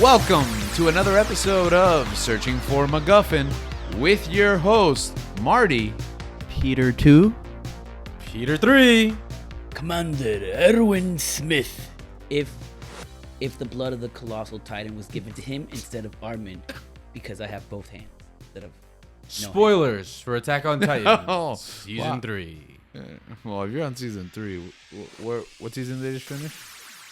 Welcome to another episode of Searching for Mcguffin with your host, Marty. Peter 2. Peter 3. Commander Erwin Smith. If the blood of the colossal titan was given to him instead of Armin, because I have both hands instead of Spoilers for Attack on Titan, Oh, Season wow. 3. Well, if you're on season 3, what season did they just finish?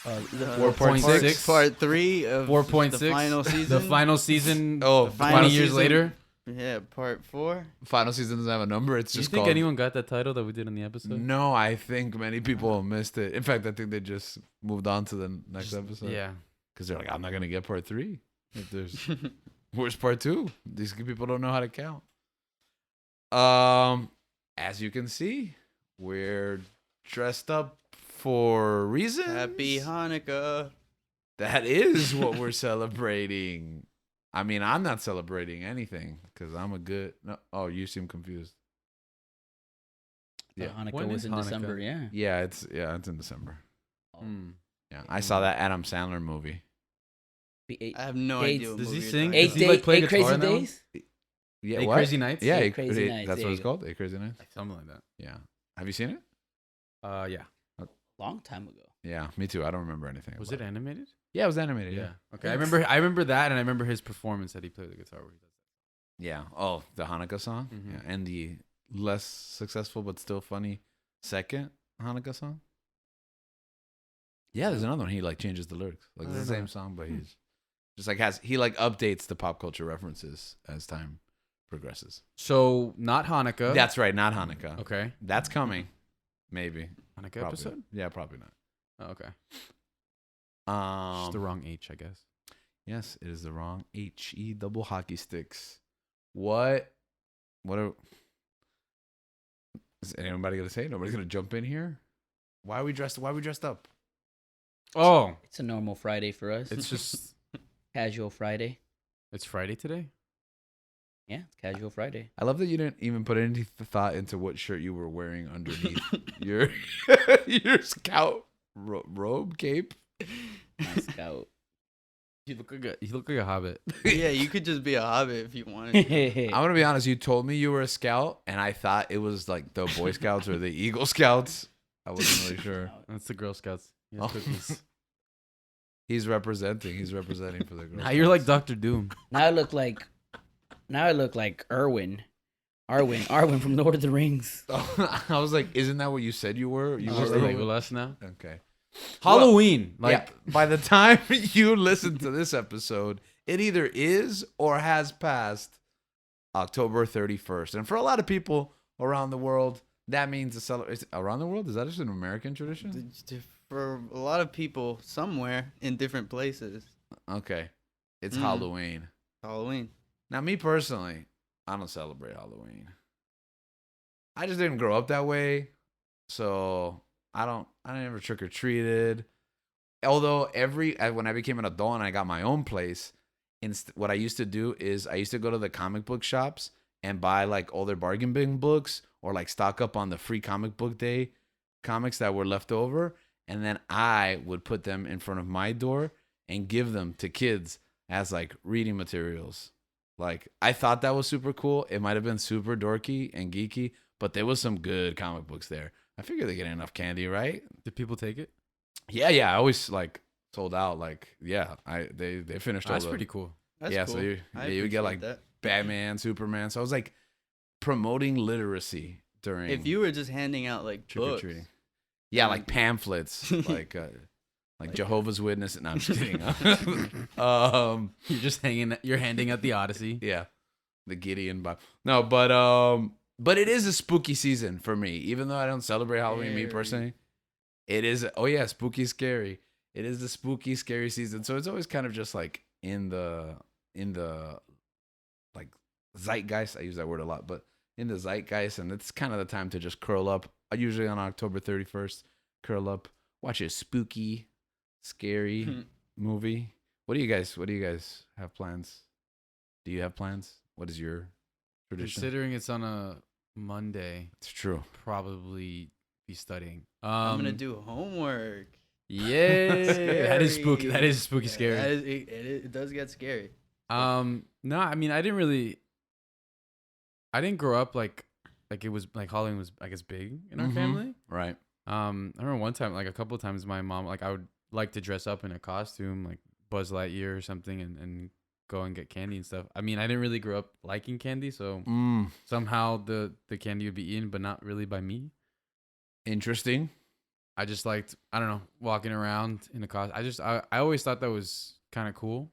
4.6. Part 3 of 4.6. the final season. The final season, Oh, The 20 final years season. later. Yeah, part 4. Final season doesn't have a number. It's Do you just think called... anyone got that title that we did in the episode? No, I think many people missed it. In fact, I think they just moved on to the next episode. Yeah. Because they're like, I'm not going to get part 3. If there's... Where's part 2? These people don't know how to count. As you can see, we're dressed up for reasons. Happy Hanukkah. That is what we're celebrating. I mean, I'm not celebrating anything because I'm a good... No, oh, you seem confused. Yeah. Hanukkah When was is in Hanukkah? December, yeah. Yeah, it's in December. Hmm. Yeah, I saw that Adam Sandler movie. Eight, I have no Days. idea what Does he movie you're sing? talking Does he, like, play eight guitar crazy in that one? days? Yeah, Eight what? Crazy Nights? Yeah, Eight Crazy Nights, That's there what you it's go. called. Eight Crazy Nights. Something like that. Yeah. Have you seen it? Yeah. Long time ago. Yeah, me too. I don't remember anything. Was about it animated? Yeah, it was animated. Yeah. Okay. I remember that, and I remember his performance that he played the guitar where he does Yeah. Oh, the Hanukkah song. Mhm. Yeah, and the less successful but still funny second Hanukkah song. Yeah, there's another one. He like changes the lyrics. Like I it's the don't same know. song, but he's just like he like updates the pop culture references as time progresses. So, not Hanukkah. That's right, not Hanukkah. Okay. That's coming. Maybe. Hanukkah Probably. episode? Yeah, probably not. Oh, okay. Just the wrong H, I guess. Yes, it is the wrong HE double hockey sticks. What are is anybody gonna say? Nobody's gonna jump in here? Why are we dressed up? Oh, It's a normal Friday for us. it's just, Casual Friday. it's Friday today? Yeah, it's casual Friday. I love that you didn't even put any thought into what shirt you were wearing underneath your your scout robe cape. My scout. You look like a hobbit. Yeah, you could just be a hobbit if you wanted to. I'm gonna be honest. You told me you were a scout, and I thought it was like the Boy Scouts or the Eagle Scouts. I wasn't really sure. That's the Girl Scouts. He has Oh. cookies. He's representing for the girls. Now you're like Dr. Doom. Now I look like Erwin. Arwen from Lord of the Rings. I was like, isn't that what you said you were? You You're were Legolas now. okay. Halloween. Yeah, by the time you listen to this episode, it either is or has passed October 31st. And for a lot of people around the world, that means a celebration. Around the world? Is that just an American tradition? For a lot of people, somewhere in different places, Okay. It's Mm. Halloween. Halloween. Now, me personally, I don't celebrate Halloween. I just didn't grow up that way. So I never trick or treated. Although when I became an adult and I got my own place, what I used to do is I used to go to the comic book shops and buy like all their bargain bin books or like stock up on the free comic book day comics that were left over. And then I would put them in front of my door and give them to kids as like reading materials. Like I thought that was super cool. It might have been super dorky and geeky, but there was some good comic books there. I figure they get enough candy, right? Did people take it? Yeah. I always like sold out. Like they finished all That's the pretty cool. That's Yeah, cool. so you would get appreciate like that. Batman, Superman. So I was like promoting literacy during If you were just handing out like trick or books, treating. Yeah, like pamphlets, like Jehovah's Witness. No, I'm just kidding. You're handing out the Odyssey. Yeah, the Gideon Bible. No, but it is a spooky season for me. Even though I don't celebrate Halloween, me Scary. personally, it is. Oh yeah, spooky, scary. It is the spooky, scary season. So it's always kind of just like in the like zeitgeist. I use that word a lot, but in the zeitgeist, and it's kind of the time to just curl up. Usually on October 31st, curl up, watch a spooky, scary movie. What do you guys have plans? Do you have plans? What is your tradition? Considering it's on a Monday, It's true. probably be studying. I'm gonna do homework. Yeah, that is spooky. That is spooky scary. That is, it does get scary. No, I mean, I didn't grow up like it was like Halloween was, I guess, big in our family. Right. I remember one time, like a couple of times, my mom, like I would like to dress up in a costume, like Buzz Lightyear or something, and go and get candy and stuff. I mean, I didn't really grow up liking candy, so somehow the candy would be eaten, but not really by me. Interesting. I just liked, I don't know, walking around in a costume. I always thought that was kind of cool.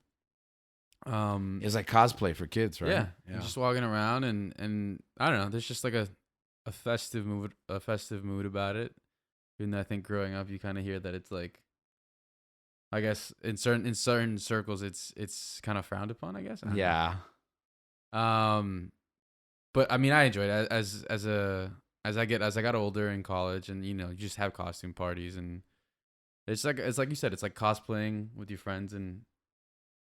It's like cosplay for kids, right? Yeah. Just walking around and I don't know. There's just like a festive mood about it. Even though I think growing up, you kind of hear that it's like, I guess in certain circles, it's kind of frowned upon, I guess. I don't know. But I mean, I enjoyed it as I got older in college, and you just have costume parties, and it's like you said, it's like cosplaying with your friends, and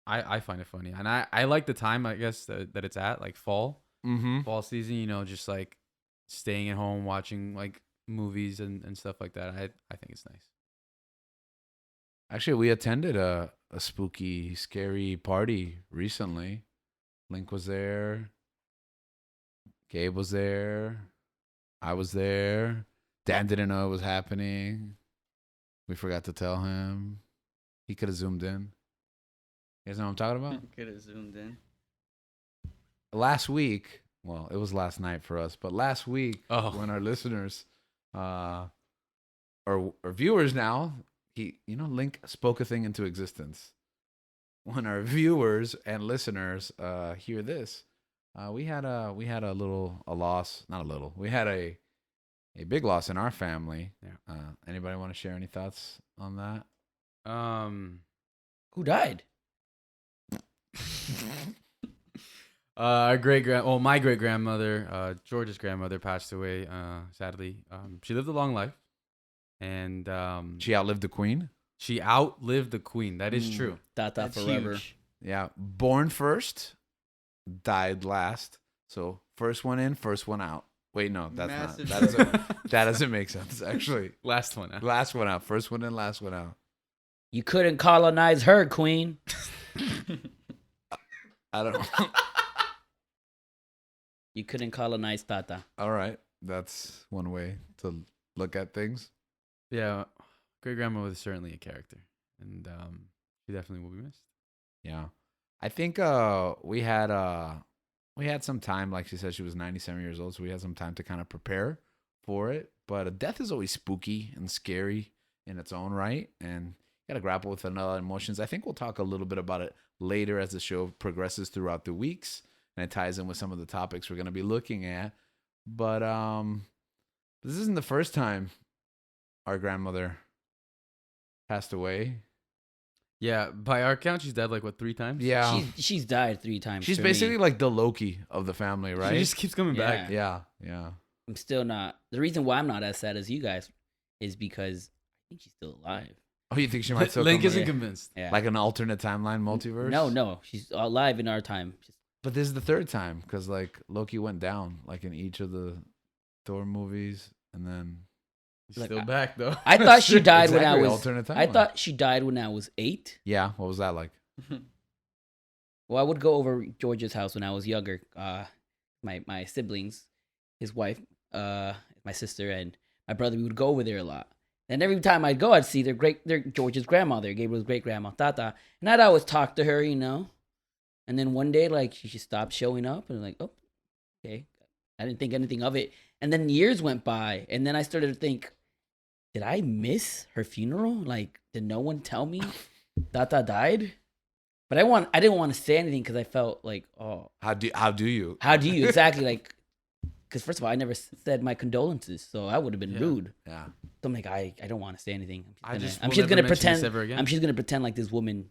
I find it funny, and I like the time, I guess, that it's at, like fall season, just like staying at home watching like movies and stuff like that. I think it's nice. Actually, we attended a spooky, scary party recently. Link was there. Gabe was there. I was there. Dan didn't know it was happening. We forgot to tell him. He could have zoomed in. You guys know what I'm talking about? Could have zoomed in. Last week, well, it was last night for us, but last week, when our listeners, or viewers now, Link spoke a thing into existence. When our viewers and listeners hear this, we had a loss, not a little. We had a big loss in our family. Yeah. Anybody want to share any thoughts on that? Who died? My great grandmother, George's grandmother, passed away. Sadly, she lived a long life, and she outlived the queen. She outlived the queen. That is true. Tata forever. Huge. Yeah, born first, died last. So first one in, first one out. Wait, no, that's Massive. not. That doesn't make sense. Actually, Last one out. last one out. First one in, last one out. You couldn't colonize her, queen. I don't know. You couldn't colonize Tata. All right, that's one way to look at things. Yeah, great grandma was certainly a character, and she definitely will be missed. Yeah, I think we had some time. Like she said, she was 97 years old, so we had some time to kind of prepare for it. But a death is always spooky and scary in its own right, and you gotta grapple with another emotions. I think we'll talk a little bit about it later as the show progresses throughout the weeks, and it ties in with some of the topics we're gonna be looking at. But this isn't the first time our grandmother passed away. Yeah, by our count, she's dead like 3 times. Yeah, She's died 3 times. she's for basically me. like the Loki of the family, right? She just keeps coming back. Yeah. I'm still not. The reason why I'm not as sad as you guys is because I think she's still alive. Oh, you think she might still Link come isn't back? convinced. Yeah. Like an alternate timeline multiverse? No, she's alive in our time. But this is the third time because like Loki went down like in each of the Thor movies, and then She's Like, still back though. I thought she died when I Exactly, was. alternate I timeline. thought she died when I was 8. Yeah, what was that like? Well, I would go over George's house when I was younger. My siblings, his wife, my sister, and my brother. We would go over there a lot. And every time I'd go, I'd see their George's grandmother, Gabriel's great grandma, Tata, and I'd always talk to her, And then one day, like she stopped showing up, and I'm like, oh, okay. I didn't think anything of it. And then years went by, and then I started to think, did I miss her funeral? Like, did no one tell me Tata died? But I didn't want to say anything because I felt like, oh, How do you? how do you exactly like? Because first of all, I never said my condolences, so I would have been rude. Yeah. So I'm like, I don't want to say anything. I'm will just never gonna mention pretend. this ever again. I'm just gonna pretend like this woman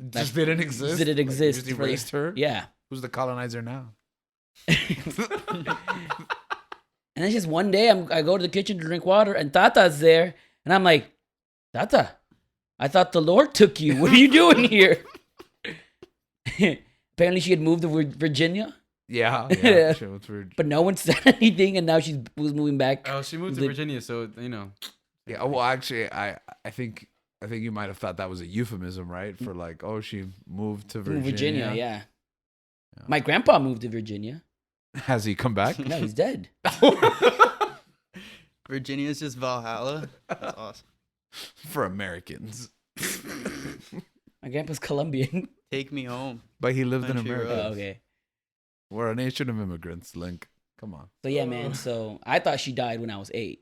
Just didn't exist. didn't Like, you exist. just for- erased her. Yeah. Who's the colonizer now? And then just one day, I go to the kitchen to drink water, and Tata's there, and I'm like, Tata, I thought the Lord took you. What are you doing here? Apparently, she had moved to Virginia, Yeah. She was weird. but no one said anything, and now was moving back. Oh, she moved to Virginia, so Yeah. Well, actually, I think I think you might have thought that was a euphemism, right? For like, oh, she moved to Virginia. Virginia, yeah. Yeah. My grandpa moved to Virginia. Has he come back? No, he's dead. Virginia's just Valhalla. That's awesome. For Americans. My grandpa's Colombian. Take me home. But he lived in Country America. roads. Oh, okay. We're a nation of immigrants, Link. Come on. So yeah, man. So I thought she died when I was 8.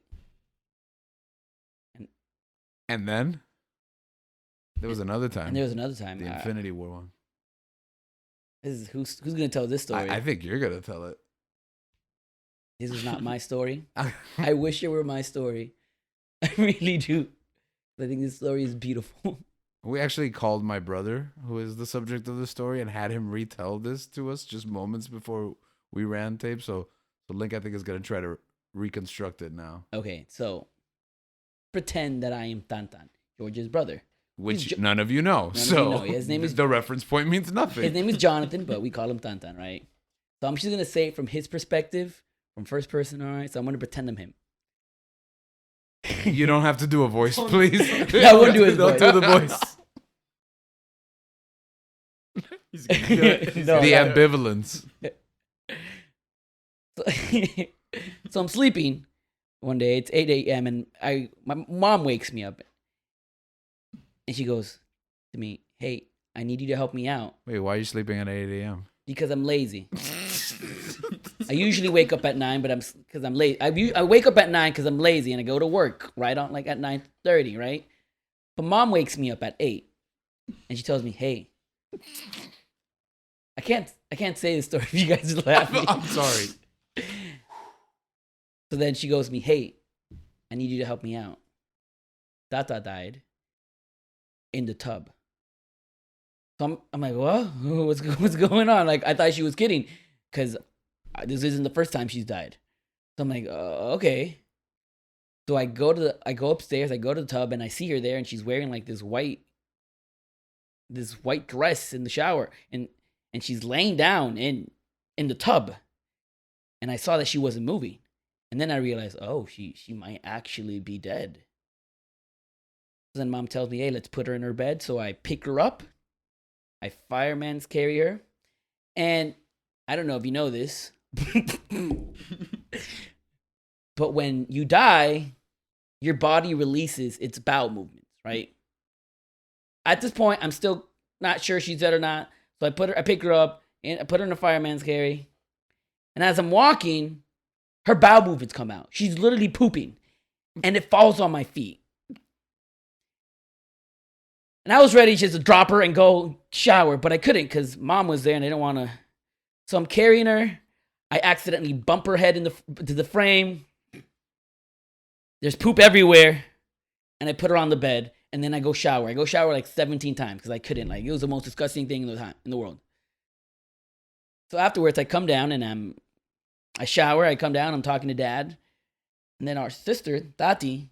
And then there was another time. And there was another time. the Infinity War one. This is who's gonna tell this story? I think you're gonna tell it. This is not my story. I wish it were my story. I really do. I think this story is beautiful. We actually called my brother, who is the subject of the story, and had him retell this to us just moments before we ran tape. So Link, I think, is gonna try to reconstruct it now. Okay, so pretend that I am Tantan, George's brother. Which none of you know. of So you know. His name is- the reference point means nothing. His name is Jonathan, but we call him Tantan, right? So I'm just gonna say it from his perspective, from first person. All right, so I'm gonna pretend I'm him. You don't have to do a voice, please. I won't do his Don't voice. do the voice. He's gonna do it. He's No, The that- ambivalence. So I'm sleeping one day. It's 8 a.m. and my mom wakes me up, and she goes to me, "Hey, I need you to help me out Wait, why are you sleeping at 8 a.m.? because I'm lazy." I usually wake up at 9, but because I'm late. I wake up at 9 because I'm lazy, and I go to work right on like at 9:30, right? But mom wakes me up at 8, and she tells me, "Hey, I can't say this story if you guys are laughing." I'm sorry. So then she goes to me, "Hey, I need you to help me out. Tata died in the tub." So I'm like, "What? What's going on?" Like, I thought she was kidding because this isn't the first time she's died. So I'm like, okay. So I go upstairs, I go to the tub, and I see her there, and she's wearing like this white dress in the shower, and she's laying down in the tub, and I saw that she wasn't moving. And then I realized, oh, she might actually be dead. So then mom tells me, "Hey, let's put her in her bed." So I pick her up. I fireman's carry her. And I don't know if you know this, but when you die, your body releases its bowel movements, right? At this point, I'm still not sure she's dead or not. So I pick her up, and I put her in a fireman's carry. And as I'm walking, her bowel movements come out. She's literally pooping, and it falls on my feet. And I was ready just to drop her and go shower, but I couldn't because mom was there and I didn't want to. So I'm carrying her. I accidentally bump her head to the frame. There's poop everywhere, and I put her on the bed, and then I go shower. I go shower like 17 times because I couldn't. Like, it was the most disgusting thing in the world. So afterwards, I come down and I shower. I come down. I'm talking to dad, and then our sister Tati,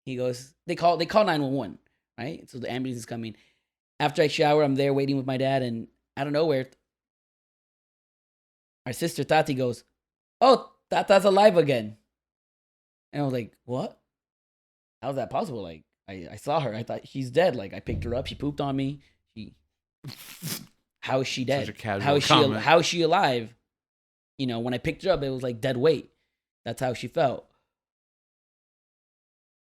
he goes. They call 911, right? So the ambulance is coming. After I shower, I'm there waiting with my dad, and out of nowhere, our sister Tati goes, "Oh, Tata's alive again." And I was like, "What? How is that possible?" Like, I saw her. I thought she's dead. Like, I picked her up. She pooped on me. How is she dead? Such a casual comment. How is she alive? You know, when I picked her up, it was like dead weight. That's how she felt.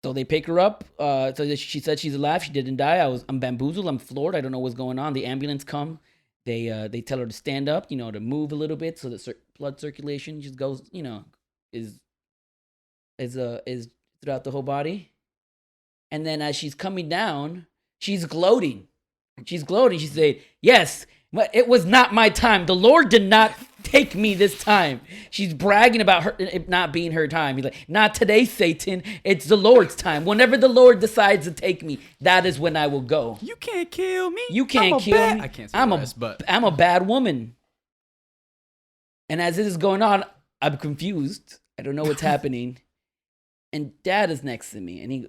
So they pick her up. So she said she's alive. She didn't die. I'm bamboozled. I'm floored. I don't know what's going on. The ambulance come. They tell her to stand up, you know, to move a little bit so that blood circulation just goes, you know, is throughout the whole body. And then as she's coming down, she's gloating. She's gloating. She said, "Yes, but it was not my time. The Lord did not take me this time." She's bragging about her it not being her time. He's like, "Not today, Satan. It's the Lord's time. Whenever the Lord decides to take me, that is when I will go. You can't kill me. You can't kill me. I can't say I'm the a rest, but I'm a bad woman." And as this is going on, I'm confused. I don't know what's happening. And dad is next to me, and he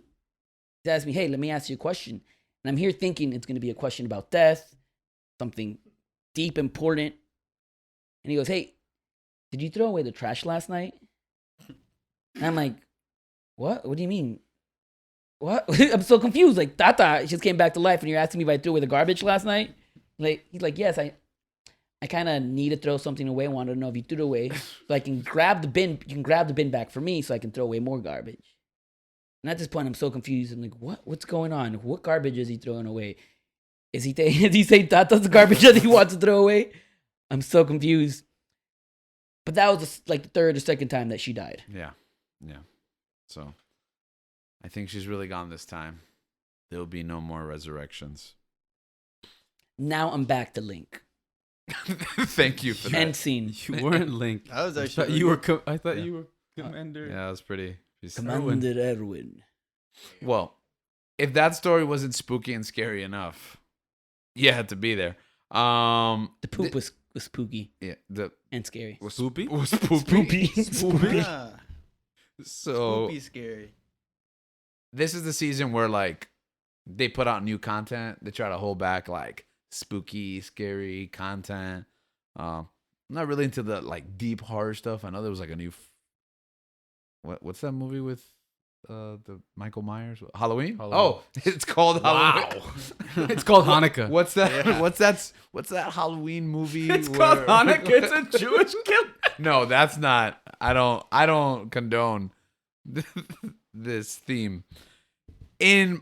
asks me, "Hey, let me ask you a question." And I'm here thinking it's going to be a question about death, something deep, important. And he goes, "Hey, did you throw away the trash last night?" And I'm like, "What? What do you mean?" what? I'm so confused. Like, Tata just came back to life, and you're asking me if I threw away the garbage last night. Like, he's like, yes, I kind of need to throw something away. I wanted to know if you threw it away, so I can grab the bin. You can grab the bin back for me, so I can throw away more garbage. And at this point, I'm so confused. I'm like, what? What's going on? What garbage is he throwing away? Is he saying Tata's garbage that he wants to throw away? I'm so confused. But that was like the third or second time that she died. Yeah. So I think she's really gone this time. There'll be no more resurrections. Now I'm back to Link. Thank you for that. End scene. You weren't Link. That was I actually thought you were. I thought Yeah. you were Commander. Yeah, that was pretty. Commander Erwin. Well, if that story wasn't spooky and scary enough, you had to be there. The poop was spooky the and scary. was Spoopy? was poopy. Spoopy. Ah, So spoopy scary. this is the season where like they put out new content. They try to hold back like spooky, scary content. I'm not really into the like deep horror stuff. I know there was like a new what's that movie with the Michael Myers Halloween? Halloween. Oh, it's called Halloween. It's called Hanukkah. What's that? Yeah. What's that Halloween movie? It's called Hanukkah. It's a Jewish kill. No, that's not. I don't condone this theme in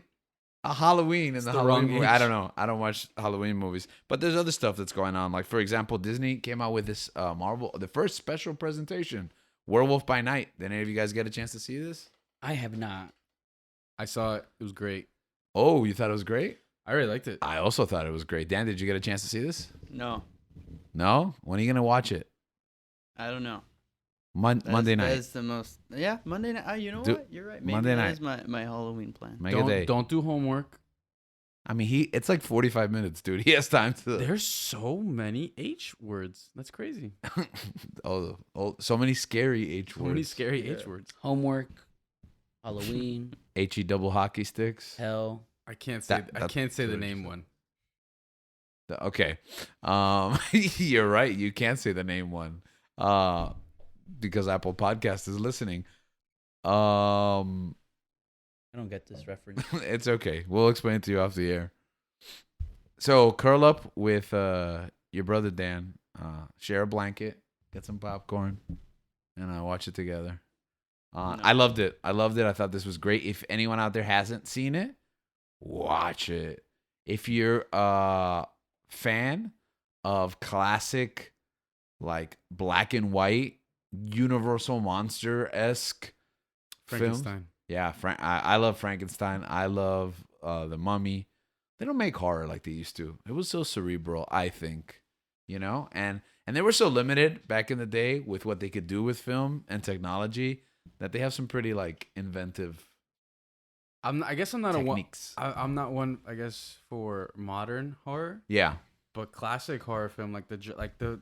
a Halloween in the the Halloween wrong movie. age. I don't know. I don't watch Halloween movies, but there's other stuff that's going on. Like for example, Disney came out with this the first special presentation, Werewolf by Night. Did any of you guys get a chance to see this? I have not. I saw it. It was great. Oh, you thought it was great? I really liked it. I also thought it was great. Dan, did you get a chance to see this? No, No. When are you gonna watch it? I don't know. Monday night. That's the most. Yeah, Monday night. You know Do- what? You're right. Maybe Monday that night. is my Halloween plan. Make a day. Don't do homework. I mean, it's like 45 minutes, dude. He has time to. There's so many H words. That's crazy. oh, so many scary H So many words. scary Yeah. H words. Homework, Halloween, HE double hockey sticks. hell. I can't say. I That- can't say the that's name what one. Okay. You're right. You can't say the name one. Because Apple Podcast is listening. I don't get this reference. It's okay. We'll explain it to you off the air. So curl up with your brother Dan. Share a blanket. Get some popcorn. And watch it together. I loved it. I thought this was great. If anyone out there hasn't seen it, watch it. If you're a fan of classic, like black and white, Universal Monster-esque films. Frankenstein. Yeah, I love Frankenstein. I love The Mummy. They don't make horror like they used to. It was so cerebral, I think. And they were so limited back in the day with what they could do with film and technology that they have some pretty like inventive I guess I'm not techniques. I'm not one. I guess for modern horror, Yeah. but classic horror film, like the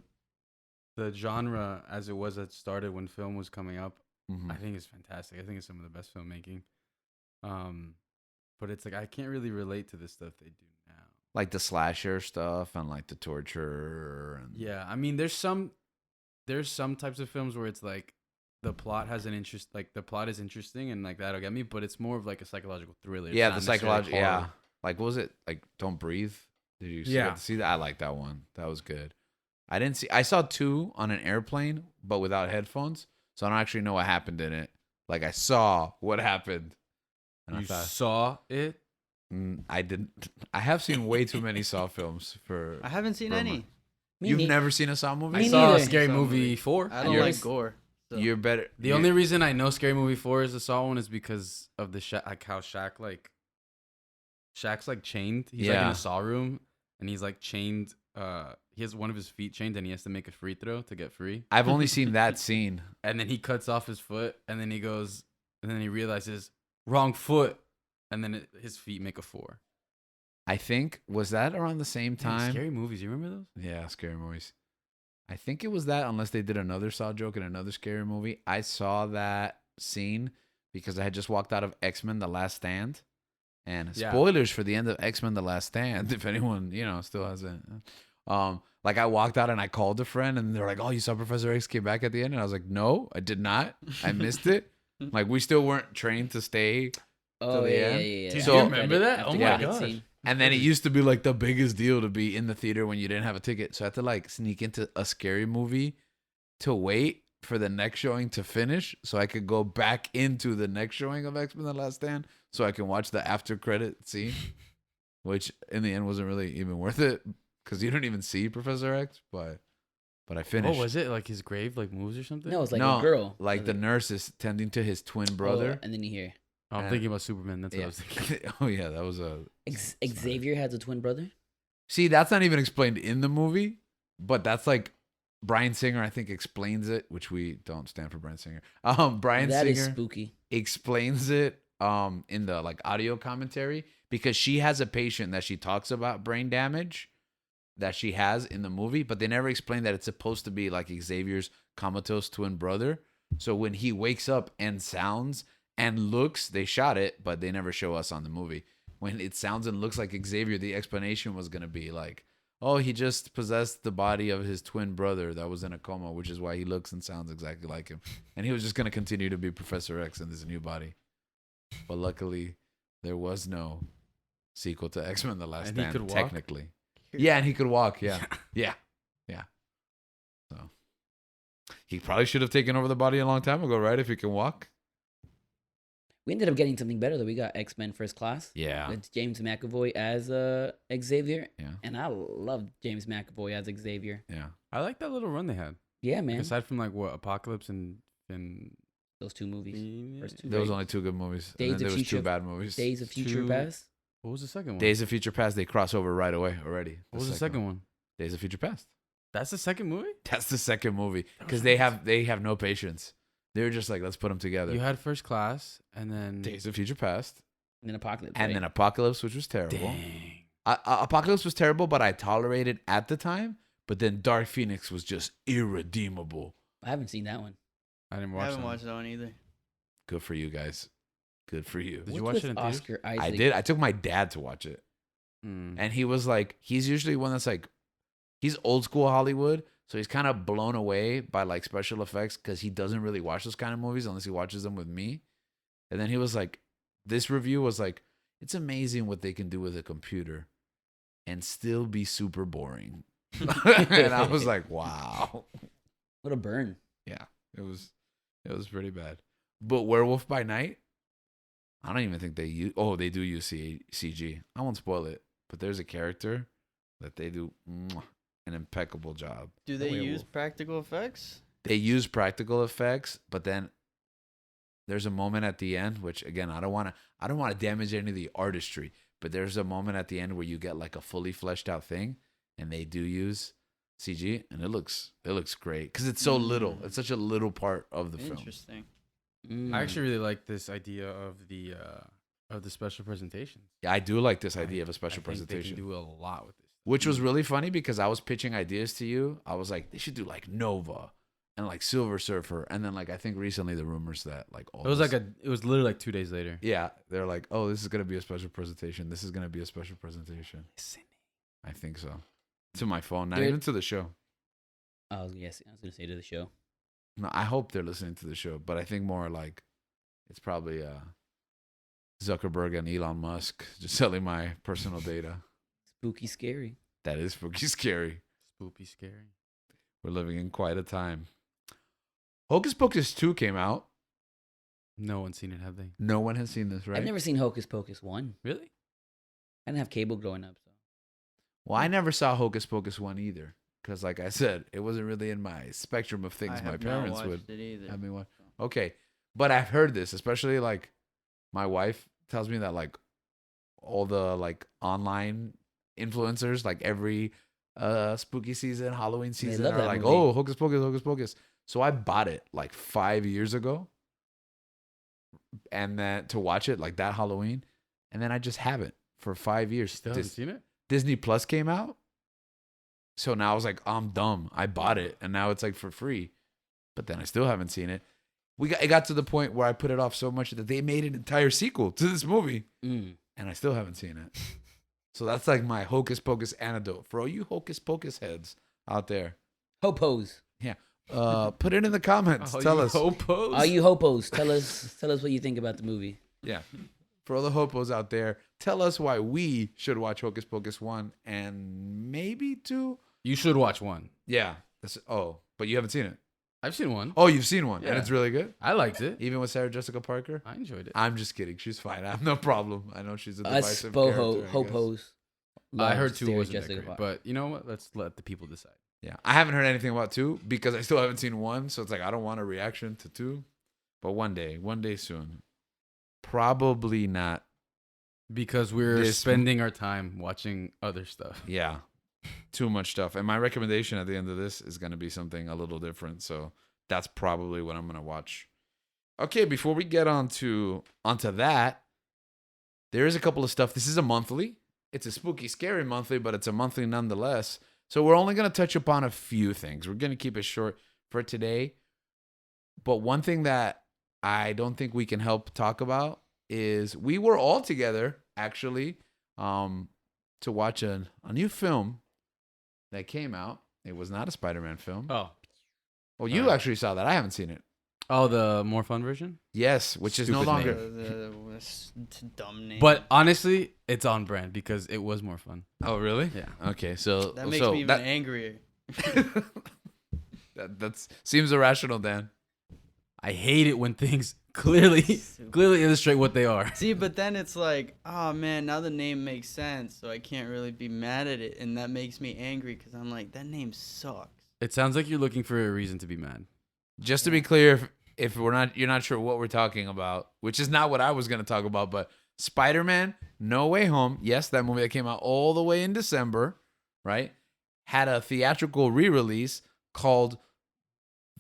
genre as it was that started when film was coming up. Mhm. I think it's fantastic. I think it's some of the best filmmaking. But it's like I can't really relate to the stuff they do now. Like the slasher stuff and like the torture. And Yeah, I mean, there's some types of films where it's like the plot has an interest, like the plot is interesting and like that'll get me, but it's more of like a psychological thriller. It's Yeah, not the necessarily psychological. Yeah. horror. Like, what was it? Like, Don't Breathe? Did you Yeah. see that? I like that one. That was good. I saw 2 on an airplane, but without headphones. So I don't actually know what happened in it. Like, I saw what happened. And I You thought, saw it? I didn't. I have seen way too many Saw films for. I haven't seen for any. Me You've nei- never seen a Saw movie? I Me saw neither. Scary Saw Movie movie. 4. I don't You're- like gore. So. You're better. The only reason I know Scary Movie 4 is the Saw one is because of the like how Shaq's like chained. He's like in Yeah. a Saw room and he's like chained. He has one of his feet chained and he has to make a free throw to get free. I've only seen that scene. And then he cuts off his foot and then he goes and then he realizes wrong foot and then his feet make a 4. I think was that around the same Dang, time. Scary Movies, you remember those? Yeah, scary movies. I think it was that, unless they did another Saw joke in another scary movie. I saw that scene because I had just walked out of X-Men: The Last Stand, and Yeah. spoilers for the end of X-Men: The Last Stand. If anyone still hasn't, like I walked out and I called a friend, and they're like, "Oh, you saw Professor X came back at the end?" And I was like, "No, I did not. I missed it. Like we still weren't trained to stay Oh the yeah, end. yeah. Dude, So- do you remember that? After Oh my credit gosh. scene. And then it used to be like the biggest deal to be in the theater when you didn't have a ticket. So I had to like sneak into a scary movie to wait for the next showing to finish so I could go back into the next showing of X-Men The Last Stand so I can watch the after credit scene, which in the end wasn't really even worth it because you don't even see Professor X, but I finished. What was it? Like his grave like moves or something? No, it's like No, a girl. like the nurse is tending to his twin brother. and then you hear Oh, I'm thinking about Superman. That's what I was thinking. Oh yeah, that was a Xavier has a twin brother. See, that's not even explained in the movie, but that's like Bryan Singer, I think, explains it, which we don't stand for Bryan Singer. Bryan That is Singer spooky. explains it in the like audio commentary because she has a patient that she talks about brain damage that she has in the movie, but they never explain that it's supposed to be like Xavier's comatose twin brother. So when he wakes up and sounds and looks, they shot it, but they never show us on the movie. When it sounds and looks like Xavier, the explanation was going to be like, oh, he just possessed the body of his twin brother that was in a coma, which is why he looks and sounds exactly like him. And he was just going to continue to be Professor X in this new body. But luckily, there was no sequel to X-Men The Last And he Stand, could walk? technically. Yeah, and he could walk, yeah. Yeah. So he probably should have taken over the body a long time ago, right? If he can walk. We ended up getting something better though. We got X-Men First Class. Yeah. It's James McAvoy as Xavier. Yeah. And I loved James McAvoy as Xavier. Yeah. I like that little run they had. Yeah, man. Aside from like what Apocalypse and Those two movies. First two. There was only two good movies. Days And of then there was two Future- bad movies. Days of Future Two- Past. what was the second one? Days of Future Past, they cross over right away already. What was the second one? Days of Future Past. That's the second movie. That's the second movie because was they have no patience. They were just like, let's put them together. You had First Class, and then Days of Future Past, And then Apocalypse. and right? then Apocalypse, which was terrible. Dang. Apocalypse was terrible, but I tolerated at the time. But then Dark Phoenix was just irredeemable. I haven't seen that one. I didn't I watch. haven't that one. watched that one either. Good for you guys. Good for you. Did you What's watch with it in theaters? Oscar Isaac? I did. I took my dad to watch it. Mm. And he was like, he's usually one that's like, he's old school Hollywood. So he's kind of blown away by like special effects because he doesn't really watch those kind of movies unless he watches them with me. And then he was like, this review was like, it's amazing what they can do with a computer and still be super boring. And I was like, wow. What a burn. Yeah, it was pretty bad. But Werewolf by Night, I don't even think they use. Oh, they do use CG. I won't spoil it, but there's a character that they do an impeccable job. Do they use werewolf. practical effects? They use practical effects, but then there's a moment at the end, which again, I don't want to damage any of the artistry, but there's a moment at the end where you get like a fully fleshed out thing, and they do use CG, and it looks great because it's so little. It's such a little part of the film. Interesting. I actually really like this idea of the special presentations. Yeah, I do like this idea of a I special think they presentation, can do a lot with this. which was really funny because I was pitching ideas to you. I was like, they should do like Nova and like Silver Surfer, and then like I think recently the rumors that like all It was this- like it was literally like 2 days later. yeah, they're like, oh, this is gonna be a special presentation. This is gonna be a special presentation. I think so. To my phone, not Dude. even to the show. Oh yes, I was gonna say to the show. No, I hope they're listening to the show, but I think more like it's probably Zuckerberg and Elon Musk just selling my personal data. Spooky, scary. That is spooky, scary. Spoopy, scary. We're living in quite a time. Hocus Pocus 2 came out. No one's seen it, have they? No one has seen this, right? I've never seen Hocus Pocus 1. Really? I didn't have cable growing up, so Well, I never saw Hocus Pocus 1 either. Because, like I said, it wasn't really in my spectrum of things I my have not parents watched would it either. have me watch. Okay. But I've heard this, especially like my wife tells me that like all the like online influencers, like every spooky season, Halloween season, love are that like, movie. oh, Hocus Pocus, Hocus Pocus. So I bought it like 5 years ago. And then to watch it like that Halloween. And then I just haven't for 5 years. Still haven't seen it? Disney Plus came out. So now I was like, I'm dumb. I bought it and now it's like for free. But then I still haven't seen it. It got to the point where I put it off so much that they made an entire sequel to this movie. And I still haven't seen it. So that's like my Hocus Pocus antidote for all you Hocus Pocus heads out there. Hopos. Put it in the comments. Tell us. All you hopos, tell us what you think about the movie. Yeah. for all the hopos out there, tell us why we should watch Hocus Pocus 1 and maybe 2. You should watch 1. Yeah. But you haven't seen it. I've seen 1. Oh, you've seen 1, and Yeah. it's really good? I liked it. Even with Sarah Jessica Parker? I enjoyed it. I'm just kidding. She's fine. I have no problem. I know she's a Us divisive boho character, I guess. hopos. I heard loves 2 Sarah wasn't that Jessica great. Parker. But you know what? Let's let the people decide. Yeah. I haven't heard anything about 2 because I still haven't seen 1, so it's like I don't want a reaction to 2. But one day soon. Probably not. Because we're This- spending our time watching other stuff. Yeah. Too much stuff. And my recommendation at the end of this is going to be something a little different. So that's probably what I'm going to watch. Okay, before we get onto that, there is a couple of stuff. This is a monthly. It's a spooky, scary monthly, but it's a monthly nonetheless. So we're only going to touch upon a few things. We're going to keep it short for today. But one thing that I don't think we can help talk about is we were all together, actually, to watch a new film that came out. It was not a Spider-Man film. Oh. Well, you actually saw that. I haven't seen it. Oh, the more fun version? Yes, which is no Stupid longer. The dumb name. But honestly, it's on brand because it was more fun. Oh, really? Yeah. Okay, so that makes so me even that, angrier. that seems irrational, Dan. I hate it when things clearly illustrate what they are. See, but then it's like, oh man, now the name makes sense, so I can't really be mad at it, and that makes me angry because I'm like, that name sucks. It sounds like you're looking for a reason to be mad. Just to be clear, if you're not sure what we're talking about, which is not what I was going to talk about, but Spider-Man No Way Home, yes, that movie that came out all the way in December, right? Had a theatrical re-release called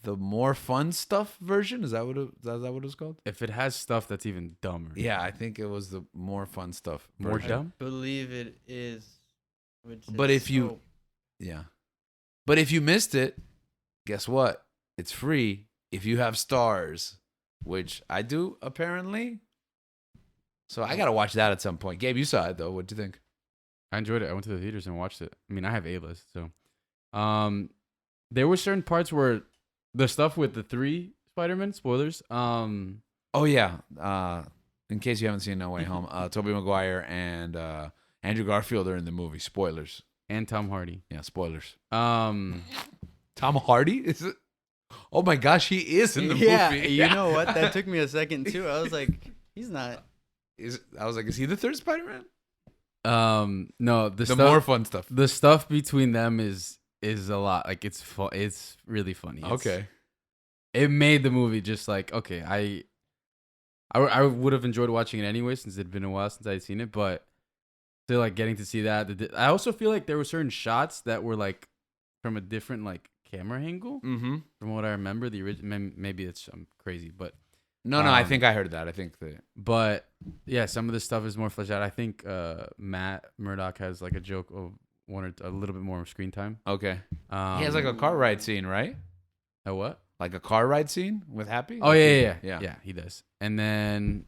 the More Fun Stuff version. Is that what it was called? If it has stuff that's even dumber. Yeah, I think it was the More Fun Stuff More version. dumb? Believe it is. Which But is if you- so- Yeah. But if you missed it, guess what? It's free if you have stars, which I do apparently. So I got to watch that at some point. Gabe, you saw it though. What'd you think? I enjoyed it. I went to the theaters and watched it. I mean, I have A-list, so there were certain parts where the stuff with the 3 Spider-Man spoilers. Oh yeah. In case you haven't seen No Way Home, Tobey Maguire and Andrew Garfield are in the movie. Spoilers. And Tom Hardy. Yeah, spoilers. Um, Tom Hardy? Is it? Oh my gosh, he is in the yeah, movie. you know what? That took me a second too. I was like, he's not. I was like, is he the third Spider-Man? no, The stuff, More Fun Stuff. the stuff between them is a lot. Like it's really funny. Okay. It made the movie just like, okay, I would have enjoyed watching it anyway since it'd been a while since I'd seen it, but still like getting to see that. I also feel like there were certain shots that were like from a different like camera angle Mm-hmm. from what I remember. The original, maybe it's crazy, but No, I think I heard that. I think that. But yeah, some of the stuff is more fleshed out. I think Matt Murdock has like a joke of a little bit more screen time. Okay. He has like a car ride scene, right? a what? Like a car ride scene with Happy? Oh Like yeah, he does. And then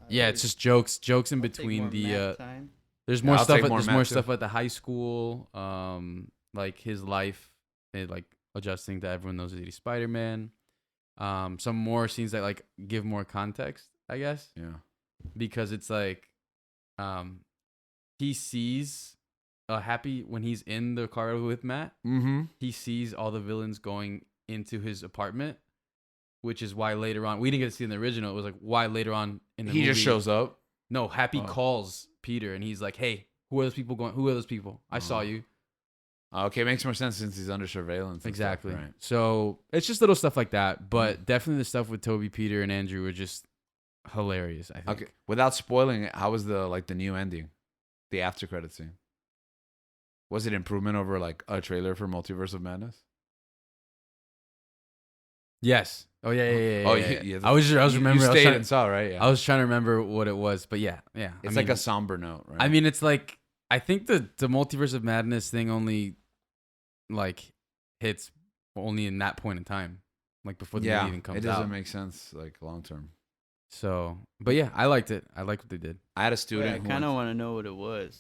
yeah, it's just jokes in between the. There's more I'll stuff. take more There's Matt, more too. stuff at the high school. Like his life, like adjusting to everyone knows that he's Spider-Man. Some more scenes that like give more context, I guess. Yeah. Because it's like he sees Happy when he's in the car with Matt. Mm-hmm. He sees all the villains going into his apartment, which is why later on we didn't get to see in the original. It was like why later on in the He movie, just shows up. No, Happy Oh. calls Peter and he's like, "Hey, who are those people going? Who are those people? I saw Oh. you." Okay, makes more sense since he's under surveillance. and stuff, Exactly. right. So it's just little stuff like that, but definitely the stuff with Toby, Peter, and Andrew were just hilarious. I think. Okay. Without spoiling it, how was the new ending, the after credit scene? Was it improvement over like a trailer for Multiverse of Madness? Yes. Oh yeah. Oh, yeah. yeah, I was remembering. You I was stayed trying- and saw, right? Yeah. I was trying to remember what it was, but yeah. It's like a somber note, right? I mean, it's like I think the Multiverse of Madness thing only like hits only in that point in time, like before the movie even comes it doesn't out. make sense like long term. So, but yeah, I liked it. I liked what they did. I had a I student. who kind of went- want to know what it was.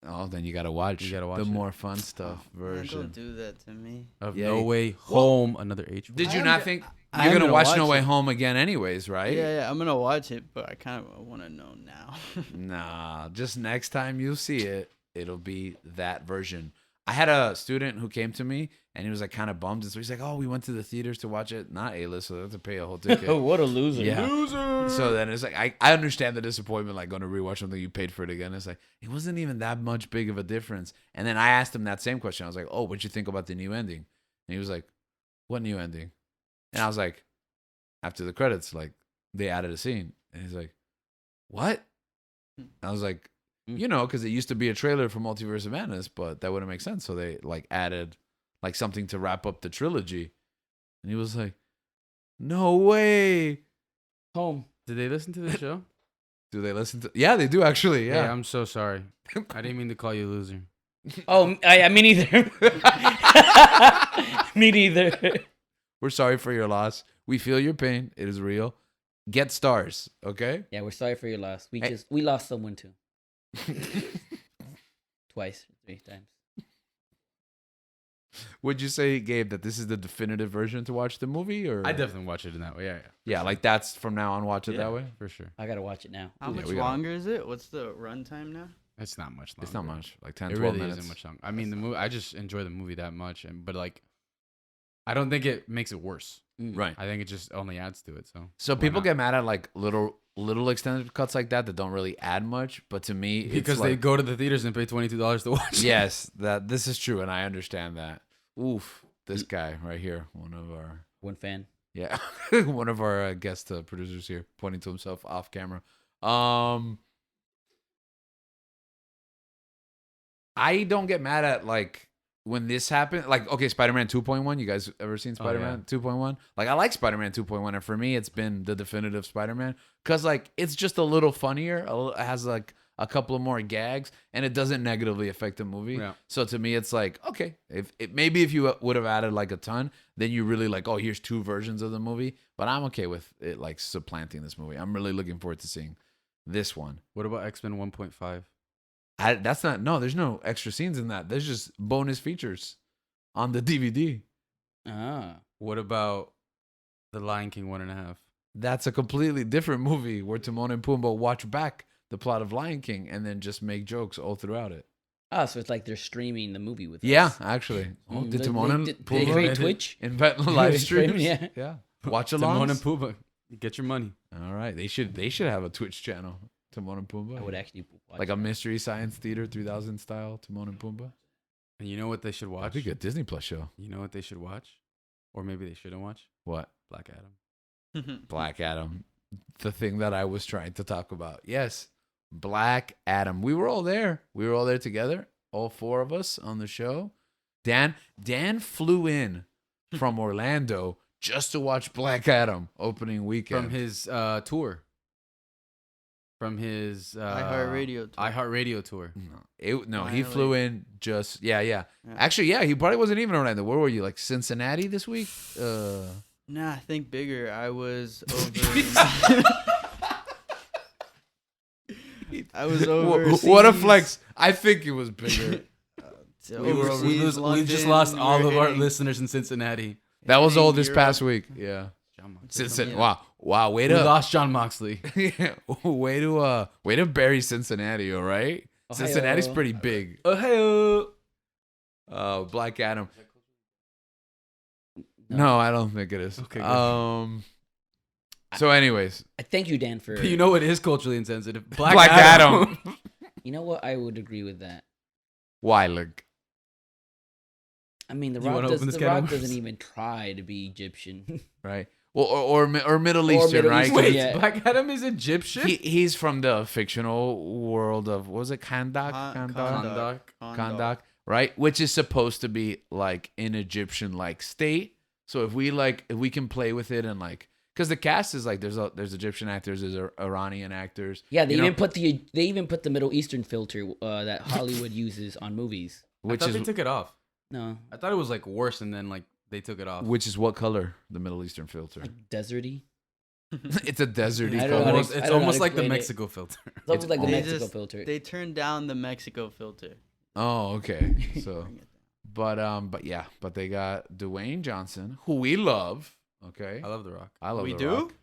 Oh, then you gotta watch. You gotta watch the it. more fun stuff Man, version. don't do that to me. Of Yeah, No you- Way Home, another H. Did I you am not ge- think? I'm You're gonna watch No Way it. Home again, anyways, right? Yeah, I'm gonna watch it, but I kind of want to know now. Nah, just next time you see it, it'll be that version. I had a student who came to me and he was like kind of bummed. And so he's like, "Oh, we went to the theaters to watch it. Not A-list, so they have to pay a whole ticket." What a loser. Yeah. Loser. So then it's like I understand the disappointment, like going to rewatch something you paid for it again. It's like it wasn't even that much big of a difference. And then I asked him that same question. I was like, "Oh, what'd you think about the new ending?" And he was like, "What new ending?" And I was like, "After the credits, like they added a scene." And he's like, "What?" And I was like, "You know, because it used to be a trailer for Multiverse of Madness, but that wouldn't make sense. So they like added like something to wrap up the trilogy." And he was like, "No way." Home. Did they listen to the show? Do they listen to? Yeah, they do actually. Yeah, Yeah. I'm so sorry. I didn't mean to call you a loser. Oh, me neither. Me neither. We're sorry for your loss. We feel your pain. It is real. Get stars, okay? Yeah, we're sorry for your loss. Hey. We lost someone too. Twice, 3 times. Would you say, Gabe, that this is the definitive version to watch the movie, or I definitely watch it in that way. Yeah, yeah, like that's from now on. Watch it Yeah, that way. for sure. I gotta watch it now. How Yeah, much we gotta- longer is it? What's the runtime now? It's not much longer. It's not much, like 10, It 12 really minutes. isn't much longer. I mean, the movie. I just enjoy the movie that much, but like, I don't think it makes it worse. Right. I think it just only adds to it. So why people not? get mad at like little extended cuts like that don't really add much, but to me, because it's they like, go to the theaters and pay $22 to watch. it. yes, that this is true, and I understand that. Oof, this guy right here, one of our One fan. yeah, one of our guest producers here, pointing to himself off camera. I don't get mad at like when this happened. Like, okay, Spider-Man 2.1. You guys ever seen Spider-Man 2.1? Like, I like Spider-Man 2.1, and for me, it's been the definitive Spider-Man because like it's just a little funnier. It has like a couple of more gags, and it doesn't negatively affect the movie. Yeah. So to me, it's like okay, maybe if you would have added like a ton, then you really like, oh, here's 2 versions of the movie. But I'm okay with it like supplanting this movie. I'm really looking forward to seeing this one. What about X-Men 1.5? That's not there's no extra scenes in that. There's just bonus features on the DVD. Ah. What about The Lion King 1.5? That's a completely different movie where Timon and Pumbaa watch back the plot of Lion King and then just make jokes all throughout it. Oh, so it's like they're streaming the movie with Yeah, us. actually. Oh, Mm, did they- Timon they- and they Pumbaa create Twitch? invent live streams? Yeah. Yeah. Watch Timon along. and Pumbaa, get your money. All right. They should have a Twitch channel. Timon and Pumbaa. I would actually watch like a that. Mystery Science Theater 3000 style Timon and Pumbaa. And you know what they should watch? That'd be a good Disney Plus show. You know what they should watch? Or maybe they shouldn't watch? What? Black Adam. Black Adam, the thing that I was trying to talk about. Yes, Black Adam. We were all there. We were all there together. All 4 of us on the show. Dan flew in from Orlando just to watch Black Adam opening weekend. From his tour. From his iHeartRadio tour. No, he Finally. flew in just yeah. Actually, yeah, he probably wasn't even Orlando. Where were you? Like Cincinnati this week? Nah, think bigger. I was over. I was over. What a flex! I think it was bigger. We just lost all of our listeners in Cincinnati. That was all this Europe. past week. Yeah. John Moxley. Cincinnati. Wow. Way We to lost John Moxley. way to bury Cincinnati. All right. Ohio. Cincinnati's pretty big. Ohio. Black Adam. No, I don't think it is. Okay, good. So, anyways, I thank you, Dan, for. But you know it is culturally insensitive. Black Adam. You know what? I would agree with that. Why, like? I mean, You wanna open this The can of Rock worms? doesn't even try to be Egyptian. Right. Well, or Middle Eastern, Middle right? Eastern, Wait, yeah. Black Adam is Egyptian? He's from the fictional world of what was it, Kandak? Kandak, right? Which is supposed to be like an Egyptian like state. So if we can play with it and like, because the cast is like there's Egyptian actors, there's Iranian actors. Yeah, they you even know, put the Middle Eastern filter that Hollywood uses on movies. I thought they took it off. No, I thought it was like worse, and then like they took it off. which is what color? The Middle Eastern filter. like deserty. It's a deserty I don't know color. how to Almost, I it's don't know how to almost like the explain it. Mexico filter. It's almost like the They Mexico just- filter. They turned down the Mexico filter. Oh, okay. So, Bring it down. but they got Dwayne Johnson, who we love. Okay. I love The Rock. I love We The do? Rock.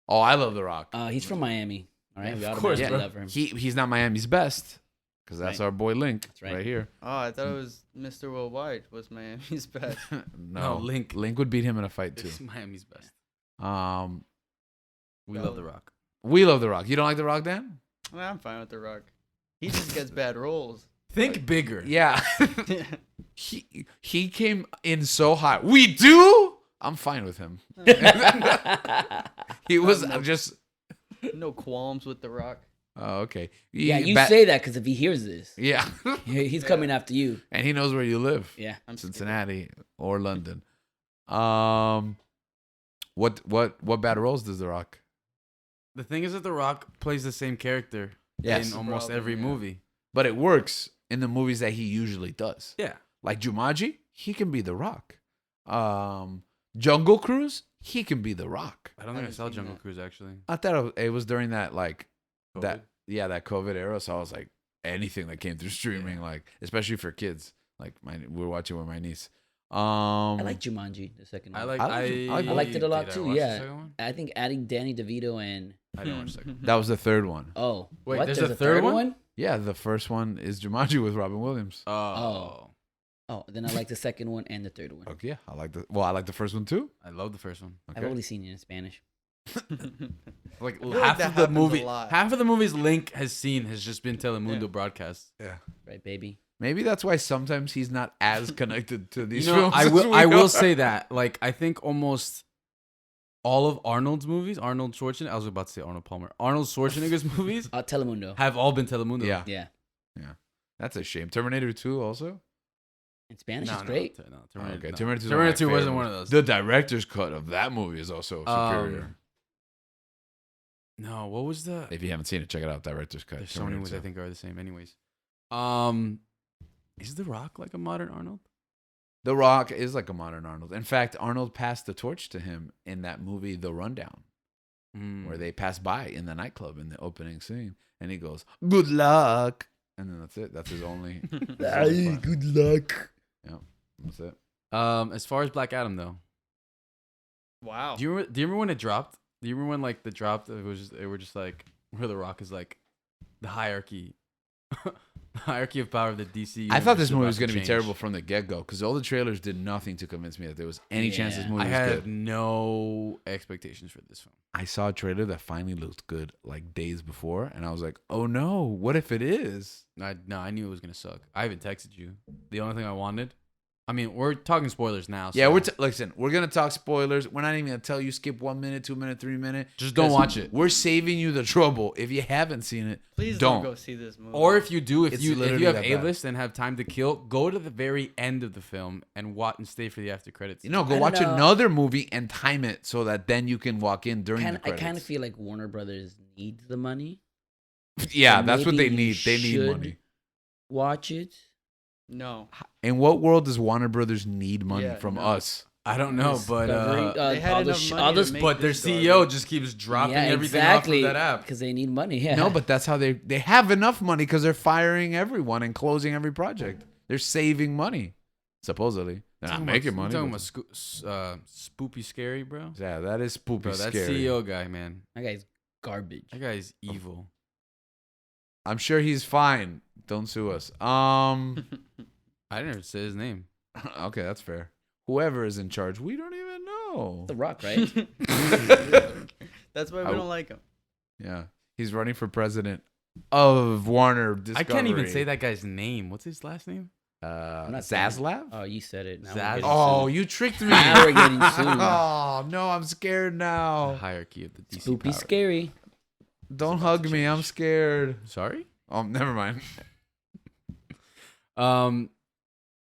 Oh, I love The Rock. He's from Miami. All right, we of course, automatically bro. love him. He's not Miami's best because that's Right. our boy Link That's right. right here. Oh, I thought it was Mr. Worldwide was Miami's best. No, Link. Link would beat him in a fight too. It's Miami's best. We That love was- The Rock. We love The Rock. You don't like The Rock, Dan? Well, I'm fine with The Rock. He just gets bad roles. Think bigger. Yeah. he came in so hot. We do. I'm fine with him. He was No. just. No qualms with The Rock. Oh, okay. Yeah, you say that because if he hears this, Yeah. he's coming after you. And he knows where you live. Yeah. I'm just Cincinnati or London. What bad roles does The Rock? The thing is that The Rock plays the same character Yes. in almost Problem, every yeah. movie. But it works in the movies that he usually does. Yeah. Like Jumanji, he can be The Rock. Jungle Cruise, he can be The Rock. I don't think I haven't saw seen Jungle that. Cruise actually. I thought it was during that that COVID. that COVID era. So I was like, anything that came through streaming, like especially for kids, like we were watching with my niece. I like Jumanji, the second one. I liked it a lot did I too, watch yeah. the second one? I think adding Danny DeVito and I didn't watch the second one. That was the third one. oh, Wait, what? there's There's a a third third one? one? Yeah, the first one is Jumanji with Robin Williams. Oh. Oh, then I like the second one and the third one. Okay, yeah, I like the first one too. I love the first one. I've only seen it in Spanish. Like feel half that of the happens a movie, lot. half of the movies Link has seen has just been Telemundo Yeah. broadcasts. Yeah. Right, baby? Maybe that's why sometimes he's not as connected to these You know, films. I as will. we I will are. say that. Like, I think almost all of Arnold's movies, Arnold Schwarzenegger. I was about to say Arnold Palmer. Arnold Schwarzenegger's movies Telemundo. have all been Telemundo. Yeah, Yeah. that's a shame. Terminator 2 also. In Spanish, No, it's no, great. no, Oh, Terminator. okay, no. Terminator 2 is Terminator 2 one of my wasn't one of favorites. those. The director's cut of that movie is also superior. No, what was the? If you haven't seen it, check it out. Director's cut. There's so many movies I Terminator 2. think are the same. Anyways, is The Rock like a modern Arnold? The Rock is like a modern Arnold. In fact, Arnold passed the torch to him in that movie, The Rundown, where they pass by in the nightclub in the opening scene, and he goes, "Good luck," and then that's it. That's his only. Good luck. Yeah, that's it. As far as Black Adam though, Wow. do you remember when it dropped? Do you remember when like the dropped? They were just like where The Rock is like the hierarchy, the hierarchy of power of the DC. I thought universe this is movie about was going to be change. terrible from the get go because all the trailers did nothing to convince me that there was any chance this Yeah. movie I was had good. no expectations for this film. I saw a trailer that finally looked good like days before, and I was like, "Oh no, what if it is?" I knew it was gonna suck. I even texted you. The only thing I wanted. I mean, we're talking spoilers now. Yeah, so listen. We're gonna talk spoilers. We're not even gonna tell you skip 1 minute, 2 minute, 3 minute. Just don't 'cause watch it. We're saving you the trouble. If you haven't seen it, Please don't. don't go see this movie. Or if you do, if It's you literally have that A bad. list and have time to kill, go to the very end of the film and watch and stay for the after credits. go don't watch know. another movie and time it so that then you can walk in during the I credits. kind of feel like Warner Brothers needs the money. yeah, so that's what they maybe you need. They need should- money. Watch it. no. In what world does Warner Brothers need money Yeah, from no. us? I don't know, but Discovery, They had all the enough money to others, make but their this CEO garbage. just keeps dropping yeah, everything exactly, off of that app. because they need money. Yeah. No, but that's how they have enough money because they're firing everyone and closing every project. They're saving money, supposedly. They're not making money. Talking but- about spoopy scary, bro. Yeah, that is spoopy Bro, that scary. CEO guy, man, that guy's garbage. that guy is evil. I'm sure he's fine. Don't sue us. I didn't say his name. Okay, that's fair. Whoever is in charge, we don't even know. The Rock, right? That's why we don't like him. Yeah, he's running for president of Warner Discovery. I can't even say that guy's name. What's his last name? I'm not saying- Zaslav. Oh, you said it. Now Zaz- we're getting Oh, sued. you tricked me. Now we're getting sued. Oh no, I'm scared The now. hierarchy of the DC. Spoopy power. scary. Don't about hug to me. I'm change. scared. Sorry. Oh, never mind.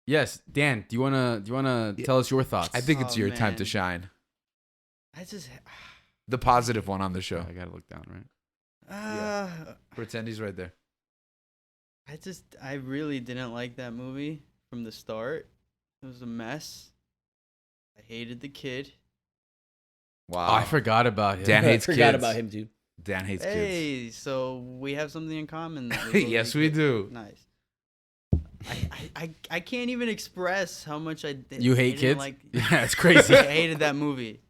Yes, Dan. Do you wanna Yeah. tell us your thoughts? I think it's Oh, your time to man. shine. I just. The positive one on the show. I gotta look down, right? Pretend he's right there. I really didn't like that movie from the start. It was a mess. I hated the kid. Wow. Oh, I forgot about him. Dan I hates forgot kids. about him too. Dan hates Hey, so we have something in common. That we kids. both Yes, hate we kids. do. Nice. I can't even express how much I did. You hate kids? Like, Yeah, it's crazy. I hated that movie.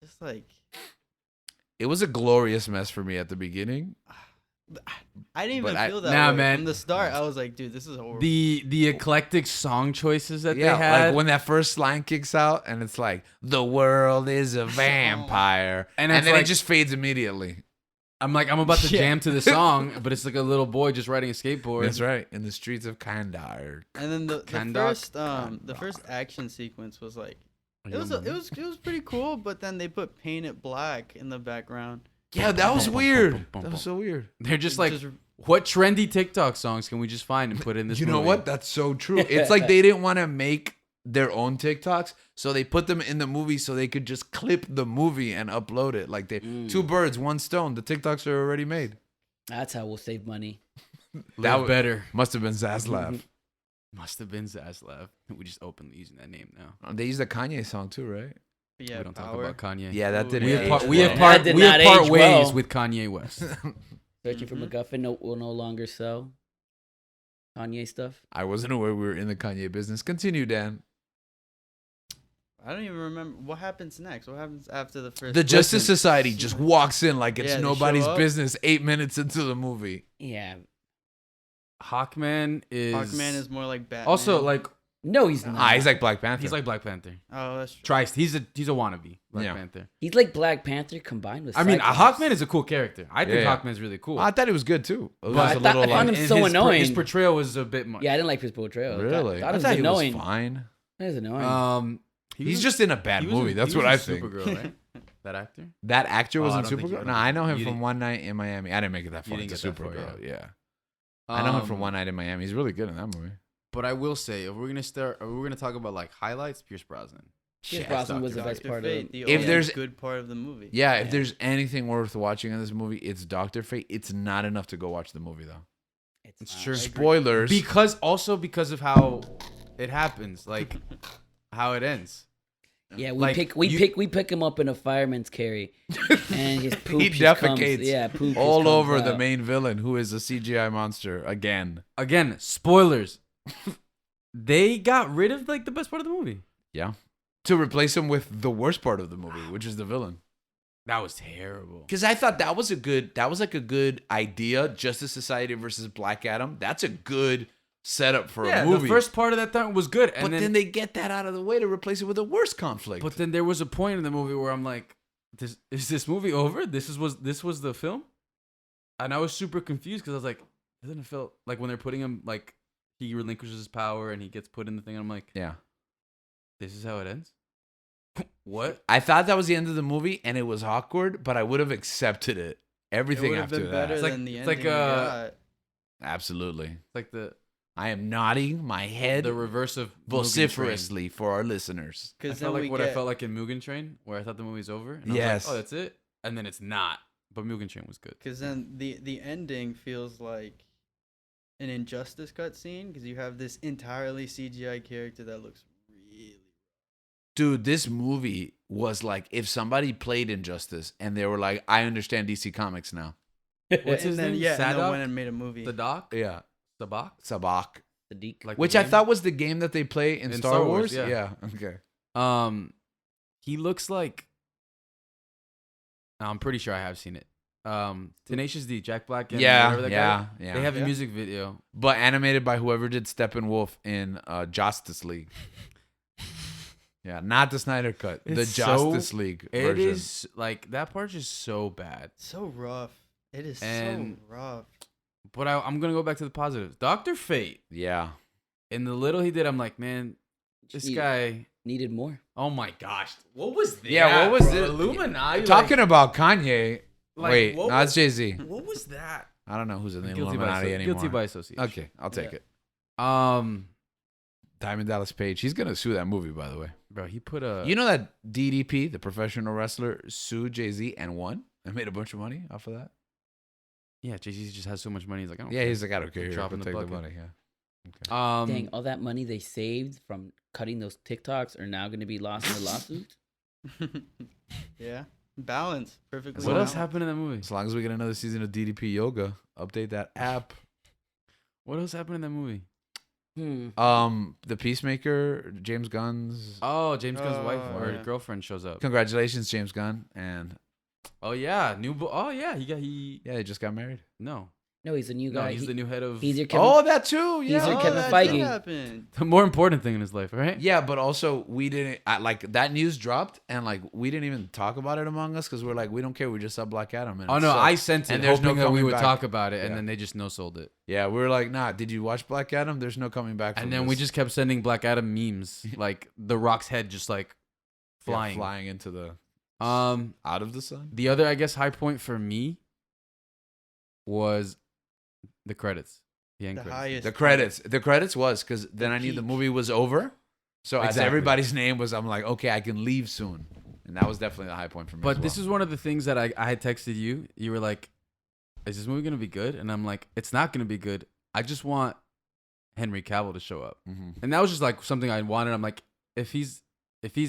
Just like It was a glorious mess for me at the beginning. I didn't even But feel that Nah, way. man. From the start. I was like, dude, this is horrible. The eclectic song choices that Yeah, they had, like when that first line kicks out and it's like, the world is a vampire. And And it's then like- it just fades immediately. I'm about to Yeah. jam to the song, but it's like a little boy just riding a skateboard. That's right. In the streets of Kandahar. And then the Kandak. first action sequence was like Yeah, it was pretty cool, but then they put Paint It Black in the background. Yeah, that was Bum, bum, weird. bum, bum, That was bum. so weird. They're just like, Just- what trendy TikTok songs can we just find and put in this You know movie? what? That's so true. It's like they didn't want to make their own TikToks, so they put them in the movie so they could just clip the movie and upload it. Like they two birds, one stone. The TikToks are already made. That's how we'll save money. That Live better. Must have been Zaslav. Must have been Zaslav. We just openly using that name now. They used a Kanye song too, right? Yeah, We don't talk Power. about Kanye. Yeah, that Ooh, didn't. We yeah. have age part. We well. have part. That did We have not part age ways well. with Kanye West. Searching for McGuffin will no longer sell Kanye stuff. I wasn't aware we were in the Kanye business. Continue, Dan. I don't even remember what happens next. What happens after the first? The Justice Society just walks in like it's Yeah, they nobody's show up. business 8 minutes into the movie. Yeah. Hawkman is. Hawkman is more like Batman. also like No, he's not. Ah, he's like Black Panther. he's like Black Panther. Oh, that's true. Trist. He's a wannabe Black Yeah. Panther. He's like Black Panther combined with. I mean, Cyclops. Hawkman is a cool character. I think Yeah. Hawkman's really cool. I thought he was good too. It was But just a I little found like, him so his annoying. His portrayal was a bit much. Yeah, I didn't like his portrayal. really. Thought it was thought annoying. he was fine. That was annoying. He He's was- just in a bad he was movie. in- That's he what was I in think. Supergirl, right? That actor. That actor was Oh, I in don't think you- Supergirl. I No, don't I know him you from didn't- One Night in Miami. I didn't make it that You far didn't into get that far, Supergirl. Yeah. I know him from One Night in Miami. He's really good in that movie. But I will say, if we're gonna talk about like highlights, Pierce Brosnan. Pierce Yeah, Brosnan was Dr. the best Dr. part Fate, of the it. If only there's- good part of the movie. Yeah, if Yeah. there's anything worth watching in this movie, it's Dr. Fate. It's not enough to go watch the movie though. It's not. true. Spoilers. Because of how it happens, like how it ends. Yeah, Like, we pick him up in a fireman's carry, and his poop He just defecates comes, yeah, poop just all comes over the out. main villain, who is a CGI monster again. Again, spoilers. They got rid of like the best part of the movie. Yeah. To replace him with the worst part of the movie, which is the villain. That was terrible. Because I thought that was like a good idea. Justice Society versus Black Adam. That's a good setup for Yeah, a movie. the first part of that time was good, and but then they get that out of the way to replace it with a worse conflict. But then there was a point in the movie where I'm like, is this movie over? This was the film? And I was super confused because I was like, doesn't it feel like when they're putting him, like, he relinquishes his power and he gets put in the thing, and I'm like, yeah. this is how it ends? What? I thought that was the end of the movie and it was awkward, but I would have accepted it. It Everything would have after been that. better It's like- than the it's ending like, we got. Absolutely. It's like the I am nodding my head reverse of Mugen Train. vociferously for our listeners. I Because felt then like we I get felt like in Mugen Train, where I thought the movie's over. And I was Yes. like, oh, that's it? And then it's not. But Mugen Train was good. because then the ending feels like an Injustice cutscene because you have this entirely CGI character that looks really. Dude, this movie was like if somebody played Injustice and they were like, I understand DC Comics now. What's and his then, name? Yeah, and then Sadok? went and made a movie. The Doc? Yeah. Sabak? Sabak. Sadiq. Like Which the I game? thought was the game that they play in Star Wars. yeah. Yeah. Okay. He looks like. I'm pretty sure I have seen it. Tenacious D, Jack Black, and Yeah. whatever that guy. Yeah. They have a Yeah. music video. But animated by whoever did Steppenwolf in Justice League. Yeah, not the Snyder Cut. The It's Justice League It version. is like that part's just so bad. so rough. It is And- so rough. But I'm gonna go back to the positives. Dr. Fate, Yeah. in the little he did, I'm like, man, this guy. needed more. Oh my gosh, what was that? Yeah, what was bro? it? Illuminati. Talking about Kanye. like, Wait, what no, it's Jay-Z. What was that? I don't know who's in the Guilty Illuminati anymore. Guilty by association. Okay, I'll take Yeah. it. Diamond Dallas Page. He's going to sue that movie, by the way. Bro, he put a. You know that DDP, the professional wrestler, sued Jay-Z and won? And made a bunch of money off of that? Yeah, Jay-Z just has so much money. He's like, I don't Yeah, care. he's like, I don't care. Here, Dropping I'll the take the bucket. money. Yeah. Okay. Dang, all that money they saved from cutting those TikToks are now going to be lost in the lawsuit. Yeah, balance perfectly. What else balanced. happened in that movie? As long as we get another season of DDP Yoga, update that app. What else happened in that movie? The Peacemaker, James Gunn's. Oh, James Gunn's wife or yeah. girlfriend shows up. Congratulations, James Gunn, and Oh yeah, oh yeah, he yeah, he just got married. no, No, he's a new guy. he's the new head of. He's your Kevin. Oh, that too. He's Yeah. your Kevin that Feige. did happen. the more important thing in his life, right? Yeah, but also we didn't like that news dropped, and like we didn't even talk about it among us because we're like we don't care. We just saw Black Adam. And Oh it no, sucked. I sent it And there's no hoping that we coming would back. talk about it, and Yeah. then they just no sold it. Yeah, we were like, nah. Did you watch Black Adam? There's no coming back. From And then we this. just kept sending Black Adam memes, like The Rock's head just like Yeah, flying. into the Out of the sun. The other, I guess, high point for me was the credits. The end The credits. highest. The credits was because then I knew the peak. movie was over. So as Exactly. everybody's name was, I'm like, okay, I can leave soon, and that was definitely the high point for me. But as this well. is one of the things that I had texted you. You were like, "Is this movie gonna be good?" And I'm like, "It's not gonna be good. I just want Henry Cavill to show up." Mhm. And that was just like something I wanted. I'm like, if he's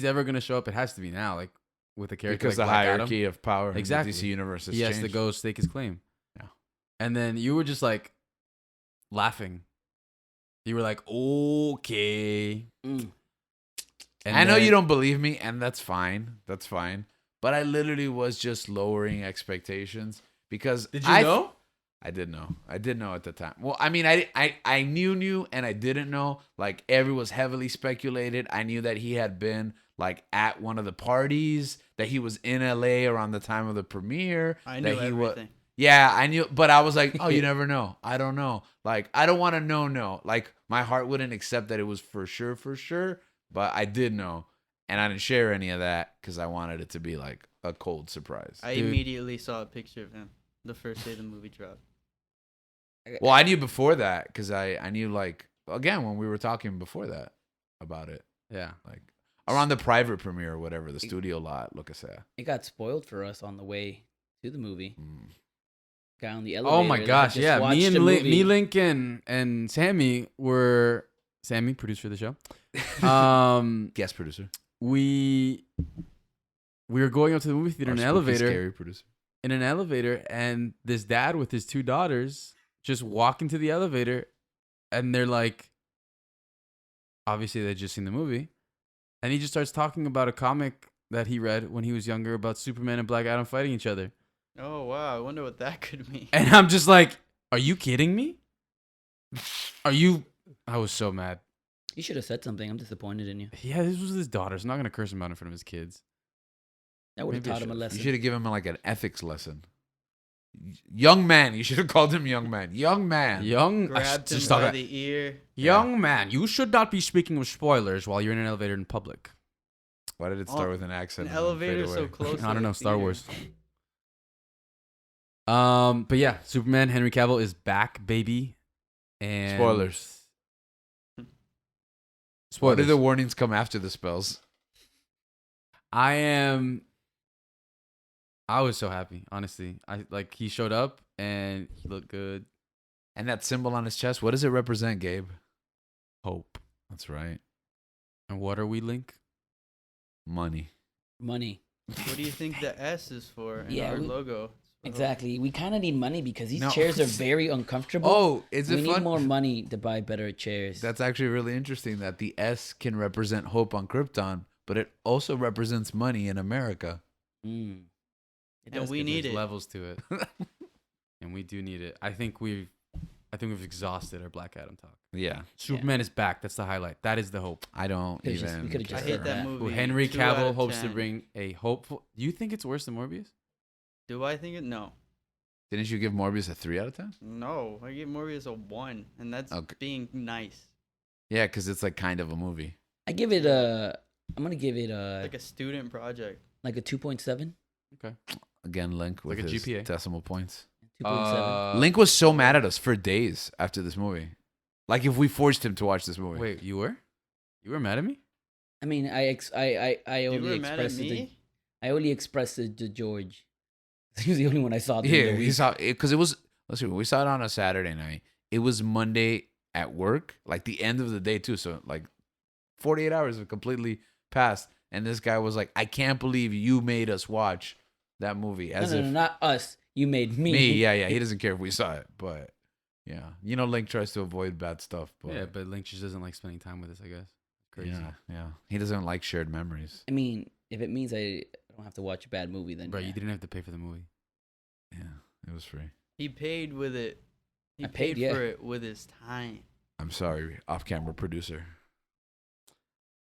ever gonna show up, it has to be now. Like with a character because like the Black Adam, hierarchy of power Exactly. in the DC universe has he has to changed. go stake his claim. Yeah. And then you were just like laughing. You were like, "Okay." Mm. And I know then- you don't believe me, and that's fine. That's fine. But I literally was just lowering expectations because Did you know? I did know. I did know at the time. Well, I mean, I knew, and I didn't know. Like, everyone was heavily speculated. I knew that he had been, like, at one of the parties, that he was in LA around the time of the premiere. I knew that he everything. Yeah, I knew, but I was like, oh, you never know. I don't know. Like, I don't want to know. Like, my heart wouldn't accept that it was for sure, but I did know. And I didn't share any of that because I wanted it to be, like, a cold surprise. I Dude. immediately saw a picture of him the first day the movie dropped. Well, I knew before that because I knew, like, again, when we were talking before that about it, Yeah. like, around the private premiere or whatever, the studio lot, look at that. It got spoiled for us on the way to the movie. Mm. Guy on the elevator. Oh my that gosh, just yeah. watched Me the and movie. Link and Sammy were producer of the show. Guest producer. We were going up to the movie theater Our in an spooky, elevator. Scary producer. In an elevator, and this dad with his two daughters just walk into the elevator, and they're like, obviously they just seen the movie, and he just starts talking about a comic that he read when he was younger about Superman and Black Adam fighting each other. Oh wow, I wonder what that could mean. And I'm just like, are you kidding me? I was so mad. You should have said something. I'm disappointed in you. Yeah, this was his daughter. So I'm not going to curse him out in front of his kids. That would have Maybe I taught him a should've. lesson. You should have given him, like, an ethics lesson. Young man. You should have called him young man. Young man. Grabbed him just talk by about- the ear. Young man, you should not be speaking of spoilers while you're in an elevator in public. Why did it start Oh, with an accent? An and then elevator fade so away? close. to I don't the know, Star theater. Wars. But yeah, Superman Henry Cavill is back, baby. And Spoilers. Why Spoilers. did the warnings come after the spells? I was so happy, honestly. He showed up and he looked good. And that symbol on his chest, what does it represent, Gabe? Hope. That's right. And what are we, Link? Money. Money. What do you think the S is for in Yeah, our we- logo? Exactly. We kind of need money because these No. chairs are very uncomfortable. Oh, is we it need fun? more money to buy better chairs. That's actually really interesting that the S can represent hope on Krypton, but it also represents money in America. Mm. It And does we get- need There's it. levels to it. And we do need it. I think we've exhausted our Black Adam talk. Yeah. Superman is back. That's the highlight. That is the hope. I don't Could've just- even. we could've I just care. hate that Yeah. movie. Who Henry 2 out Cavill of hopes to 10. bring a hopeful. Do you think it's worse than Morbius? Do I think it? No. Didn't you give Morbius a 3 out of 10? No. I give Morbius a 1, and that's Okay. being nice. Yeah, because it's like kind of a movie. I give it a. I'm gonna give it Like a student project. like a 2.7. Again, Link with Like a his GPA. decimal points. 2.7. Link was so mad at us for days after this movie. Like if we forced him to watch this movie. Wait, you were mad at me? I mean, I You only were mad at expressed it. To, me? I only expressed it to George. He was the only one I saw. during Yeah, the he week. saw it because it was. Let's see, we saw it on a Saturday night. It was Monday at work, like the end of the day too. So like 48 hours have completely passed, and this guy was like, "I can't believe you made us watch that movie." No, As no, if no, not us. You made me. me, yeah, he doesn't care if we saw it, but Yeah. You know, Link tries to avoid bad stuff, but Yeah, but Link just doesn't like spending time with us, I guess. Crazy. yeah. He doesn't like shared memories. I mean, if it means I don't have to watch a bad movie, then Bro, yeah. you didn't have to pay for the movie. Yeah, it was free. He paid with it. He I paid paid, for yeah. it with his time. I'm sorry, off-camera producer.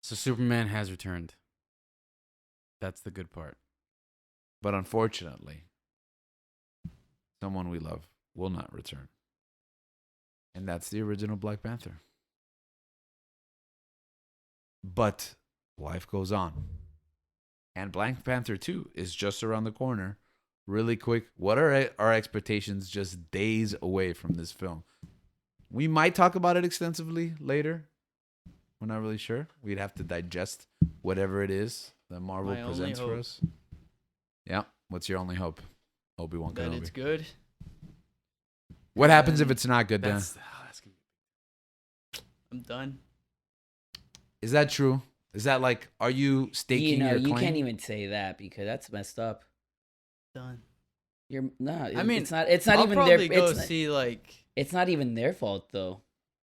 So Superman has returned. That's the good part. But unfortunately, someone we love will not return. And that's the original Black Panther. But life goes on. And Black Panther 2 is just around the corner. Really quick, what are our expectations just days away from this film? We might talk about it extensively later. We're not really sure. We'd have to digest whatever it is that Marvel My only presents for hope. us. Yeah. What's your only hope? Obi-Wan That Kenobi. it's good. What happens if then it's not good, Dan? That's gonna I'm done. Is that true? Is that like, are you staking your You claim? can't even say that because that's messed up. Done. You're not. I mean, it's not. It's not I'll even probably their. go It's not, see like it's not even their fault though.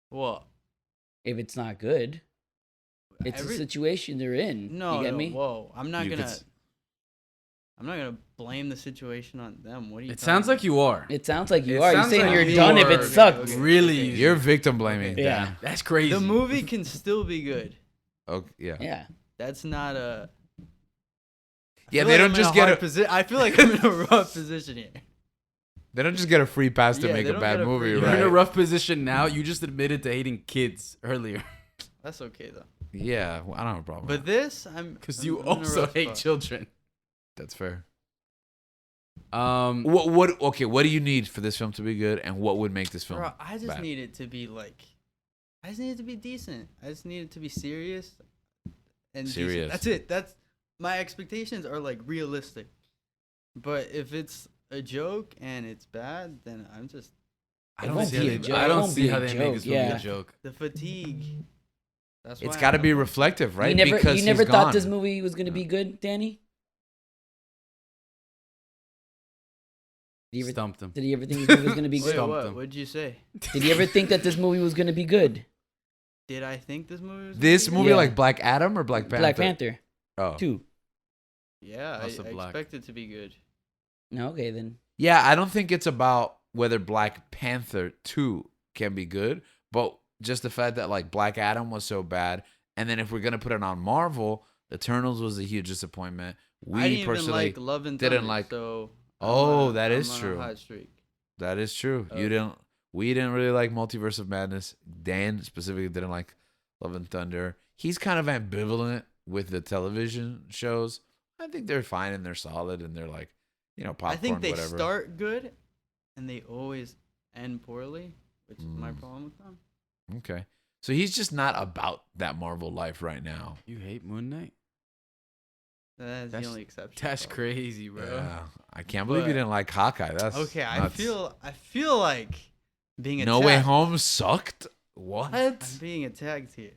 what? If it's not good, it's a situation they're in. No, you get no, me? whoa! I'm not You could gonna. s- I'm not gonna blame the situation on them. What are you? It sounds like you are. It sounds like you It are. You're sounds saying like you're you done if are. it sucks. Okay. Really? You're victim blaming. Okay. Yeah. That's crazy. The movie can still be good. Okay, yeah. Yeah. That's not a. Yeah, I feel they like don't I'm in just a get hard a posi- I feel like I'm in a rough position here. they don't just get a free pass to Yeah, make they a don't bad get a movie, free- You're right? in a rough position now. You just admitted to hating kids earlier. That's okay though. Yeah, well, I don't have a problem. But with this, I'm Because I'm- you I'm in a also rough hate spot. children. that. That's fair. Um, What do you need for this film to be good, and what would make this film? Bro, I just bad? need it to be like. I just need it to be decent. I just need it to be serious. And decent. Serious. That's it. That's my expectations are like realistic. But if it's a joke and it's bad, then I'm just I It don't won't see be how a they- joke. I It don't won't see be how a they make joke, this movie yeah. a joke. the fatigue. That's It's why got to I'm be not- reflective, right? You never. Because You never he's thought gone. this movie was gonna be good, Danny. Did you ever, Stumped him. did you ever think this movie was gonna be Wait, good? Stumped what? him. What'd you say? Did you ever think that this movie was gonna be good? Did I think this movie was? This gonna be movie, Yeah. like Black Adam or Black Panther? Black Panther Oh, 2. good? Yeah, House I of Black. expect it to be good. No, okay then. yeah. I don't think it's about whether Black Panther 2 can be good, but just the fact that like Black Adam was so bad, and then if we're gonna put it on Marvel, Eternals was a huge disappointment. We I didn't personally even like Love and didn't Thunder, like- So Oh, that is I'm on true. A hot streak. That is true. Oh. You didn't. We didn't really like Multiverse of Madness. Dan specifically didn't like Love and Thunder. He's kind of ambivalent with the television shows. I think they're fine and they're solid and they're like, popcorn, I think they whatever. start good, and they always end poorly, which is my Mm. problem with them. Okay, so he's just not about that Marvel life right now. You hate Moon Knight? That's That's- the only exception. That's probably. crazy, bro. Yeah, I can't believe you But- didn't like Hawkeye. That's Okay, I nuts. feel like being attacked. No Way Home sucked. What? I'm being attacked here.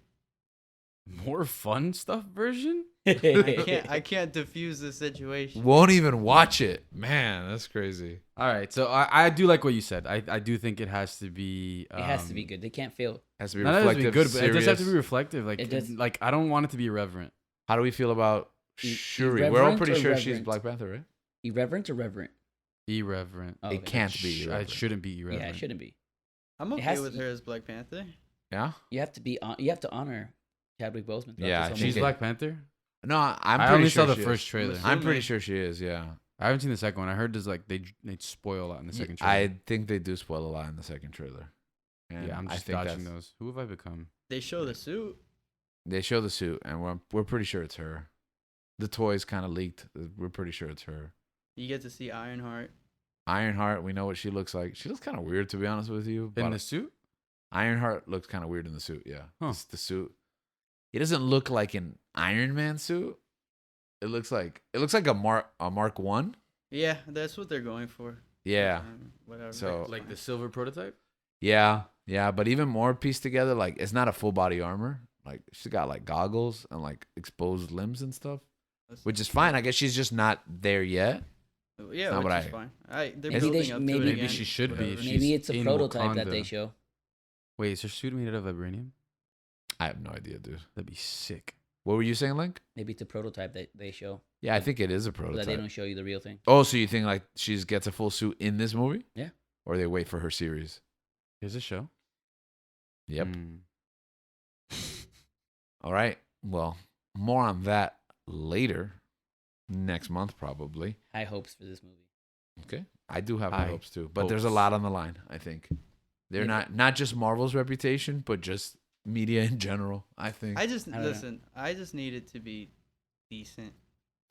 More fun stuff version? I can't diffuse the situation. Won't even watch it, man. That's crazy. All right, so I do like what you said. I do think it has to be. It has to be good. They can't fail. Has to be Not that it has to reflective. be good, but it does have to be serious. reflective. Like, It does- like I don't want it to be irreverent. How do we feel about Shuri? We're all irreverent pretty or sure she's reverent? Black Panther, right? Irreverent or reverent? Irreverent. Oh, It okay. can't be. It irreverent. shouldn't be irreverent. Yeah, it shouldn't be. I'm okay has with to- her as Black Panther. Yeah. You have to be. You have to honor Chadwick Boseman. throughout Yeah, this whole She's Okay. movie. Black Panther. No, I'm I pretty only sure saw the she first is. trailer. Listen. I'm pretty Assuming. sure she is. Yeah. I haven't seen the second one. I heard there's like they spoil a lot in the second trailer. I think they do spoil a lot in the second trailer. And yeah, I'm I just think dodging that's- those. Who have I become? They show the suit. They show the suit, and we're pretty sure it's her. The toys kind of leaked. We're pretty sure it's her. You get to see Ironheart. Ironheart, we know what she looks like. She looks kind of weird, to be honest with you. In But the suit? Ironheart looks kind of weird in the suit. Yeah, Huh. It's the suit. It doesn't look like an Iron Man suit. It looks like a Mark 1. Yeah, that's what they're going for. Yeah. Whatever. So- It's Like the fine. silver prototype? Yeah, but even more pieced together, like it's not a full body armor. Like she's got like goggles and like exposed limbs and stuff, That's- which is fine. I guess she's just not there yet. Yeah, not which what is I- fine. They're Maybe they building sh- up to maybe- it Maybe again. she should be. whatever. She's Maybe it's a in prototype that Wakanda. they show. Wait, is her suit made out of vibranium? I have no idea, dude. That'd be sick. What were you saying, Link? Maybe it's a prototype that they show. Yeah, I think it is a So that they prototype. don't show you the real thing. Oh, so you think like she gets a full suit in this movie? Yeah. Or they wait for her series? Here's a show. Yep. Mm. All right. Well, more on that later. Next month, probably. High hopes for this movie. Okay. I do have high High hopes too, but there's a hopes. lot on the line. I think they're Yeah. not just Marvel's reputation, but just media in general. I think. I just I don't know. listen. I just need it to be decent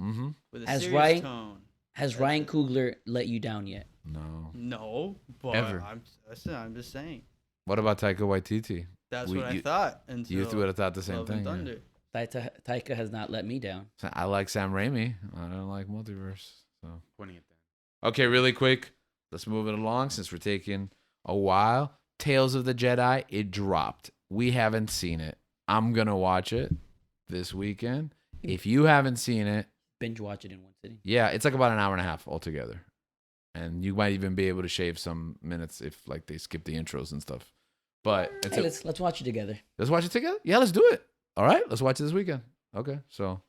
Mm-hmm. with a Has serious Ryan- tone. Has That's Ryan it. Coogler let you down yet? No. No, but Ever. I'm just saying. What about Taika Waititi? That's We- what I you- thought until You would have thought the same Love thing. and yeah. Thunder. Taika has not let me down. So I like Sam Raimi. I don't like multiverse. So Pointing at that. okay, really quick. Let's move it along since we're taking a while. Tales of the Jedi. It dropped. We haven't seen it. I'm gonna watch it this weekend. If you haven't seen it, Binge watch it in one sitting. yeah, it's like about an hour and a half altogether, and you might even be able to shave some minutes if like they skip the intros and stuff. But it's Hey, let's watch it together. let's watch it together. Yeah, let's do it. All right, let's watch it this weekend. Okay, so all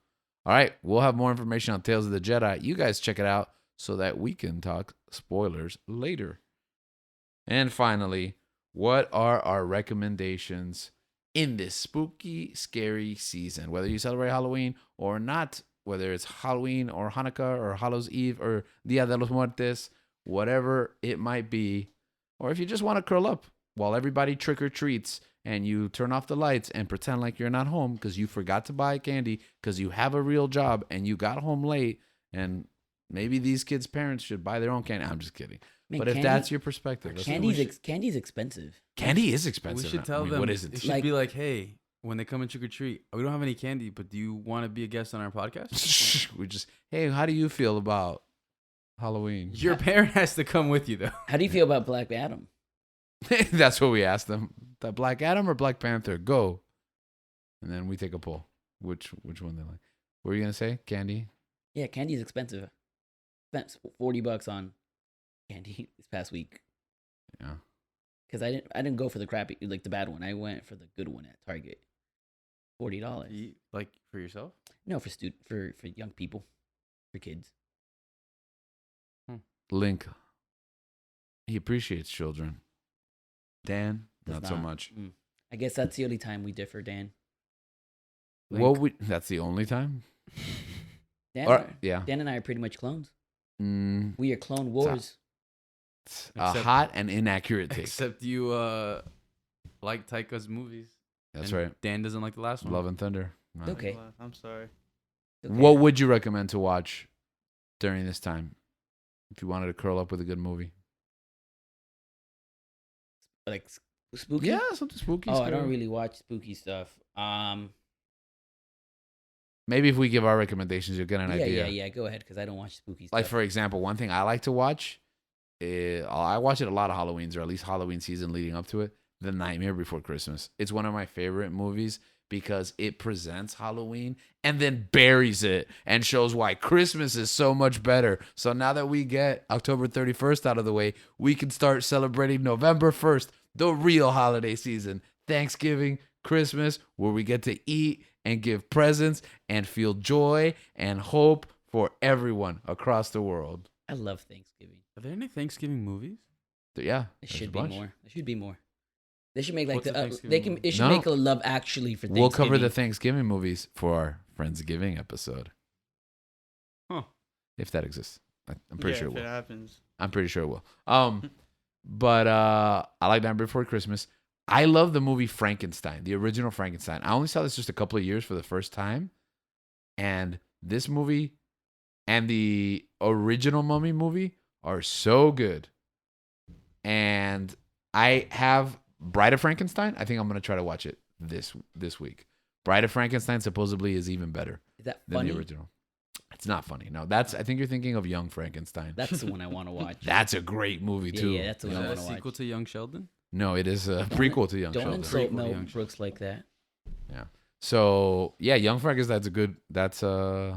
right, we'll have more information on Tales of the Jedi. You guys check it out so that we can talk spoilers later. And finally, what are our recommendations in this spooky, scary season? Whether you celebrate Halloween or not, whether it's Halloween or Hanukkah or Hallows Eve or Dia de los Muertos, whatever it might be, or if you just want to curl up while everybody trick or treats and you turn off the lights and pretend like you're not home because you forgot to buy candy because you have a real job and you got home late, and maybe these kids' parents should buy their own candy. I'm just kidding. Man, But if candy- that's your perspective, that's what we candy's should- candy's expensive. candy is expensive. We should now. tell I mean, them. what is it? It should Like- be like, hey, when they come and trick or treat, we don't have any candy, but do you want to be a guest on our podcast? We just, hey, how do you feel about Halloween? Your parent has to come with you, though. How do you feel about Black Adam? That's what we asked them. The Black Adam or Black Panther? Go. And then we take a poll. Which one they like? What were you gonna say? Candy? Yeah, candy's expensive. Spent $40 on candy this past week Yeah. because I didn't go for the crappy like the bad one. I went for the good one at Target. $40. Like for yourself? No, for young people, for kids. Link. He appreciates children. Dan, Does not so much. I guess that's the only time we differ, Dan. That's the only time? Dan, Or, and I- yeah. Dan and I are pretty much clones. Mm, We are clone wars. it's a Except- hot and inaccurate take. Except you like Taika's movies. That's and right. Dan doesn't like the last one. Love and Thunder. Right. Okay. I'm sorry. Okay. What would you recommend to watch during this time if you wanted to curl up with a good movie? Like spooky? Yeah, something spooky. Oh, I scary. don't really watch spooky stuff. Maybe if we give our recommendations, you'll get an idea. Yeah. Go ahead, because I don't watch spooky stuff. Like, for example, one thing I like to watch, I watch it a lot of Halloweens, or at least Halloween season leading up to it, The Nightmare Before Christmas. It's one of my favorite movies because it presents Halloween and then buries it and shows why Christmas is so much better. So now that we get October 31st out of the way, we can start celebrating November 1st, the real holiday season. Thanksgiving, Christmas, where we get to eat and give presents and feel joy and hope for everyone across the world. I love Thanksgiving. Are there any Thanksgiving movies? Yeah, There there's should a be bunch. more. There should be more. They should make like What's a they Thanksgiving can. movie? It should No. make a Love Actually for Thanksgiving. We'll cover the Thanksgiving movies for our Friendsgiving episode. Huh. If that exists. I'm pretty sure it if will. it happens. I'm pretty sure it will. But I like Nightmare Before Christmas. I love the movie Frankenstein, the original Frankenstein. I only saw this just a couple of years for the first time. And this movie and the original Mummy movie are so good. And I have Bride of Frankenstein. I think I'm going to try to watch it this week. Bride of Frankenstein supposedly is even better Is that than funny? the original. It's not funny. No, I think you're thinking of Young Frankenstein. That's the one I want to watch. That's a great movie too. Yeah, that's the Is one I that a want to sequel watch. to Young Sheldon? No, it is a prequel to Young Don't Sheldon. insult Prequel to Mel Young Brooks like that. So yeah, Young Frankenstein's a good. That's was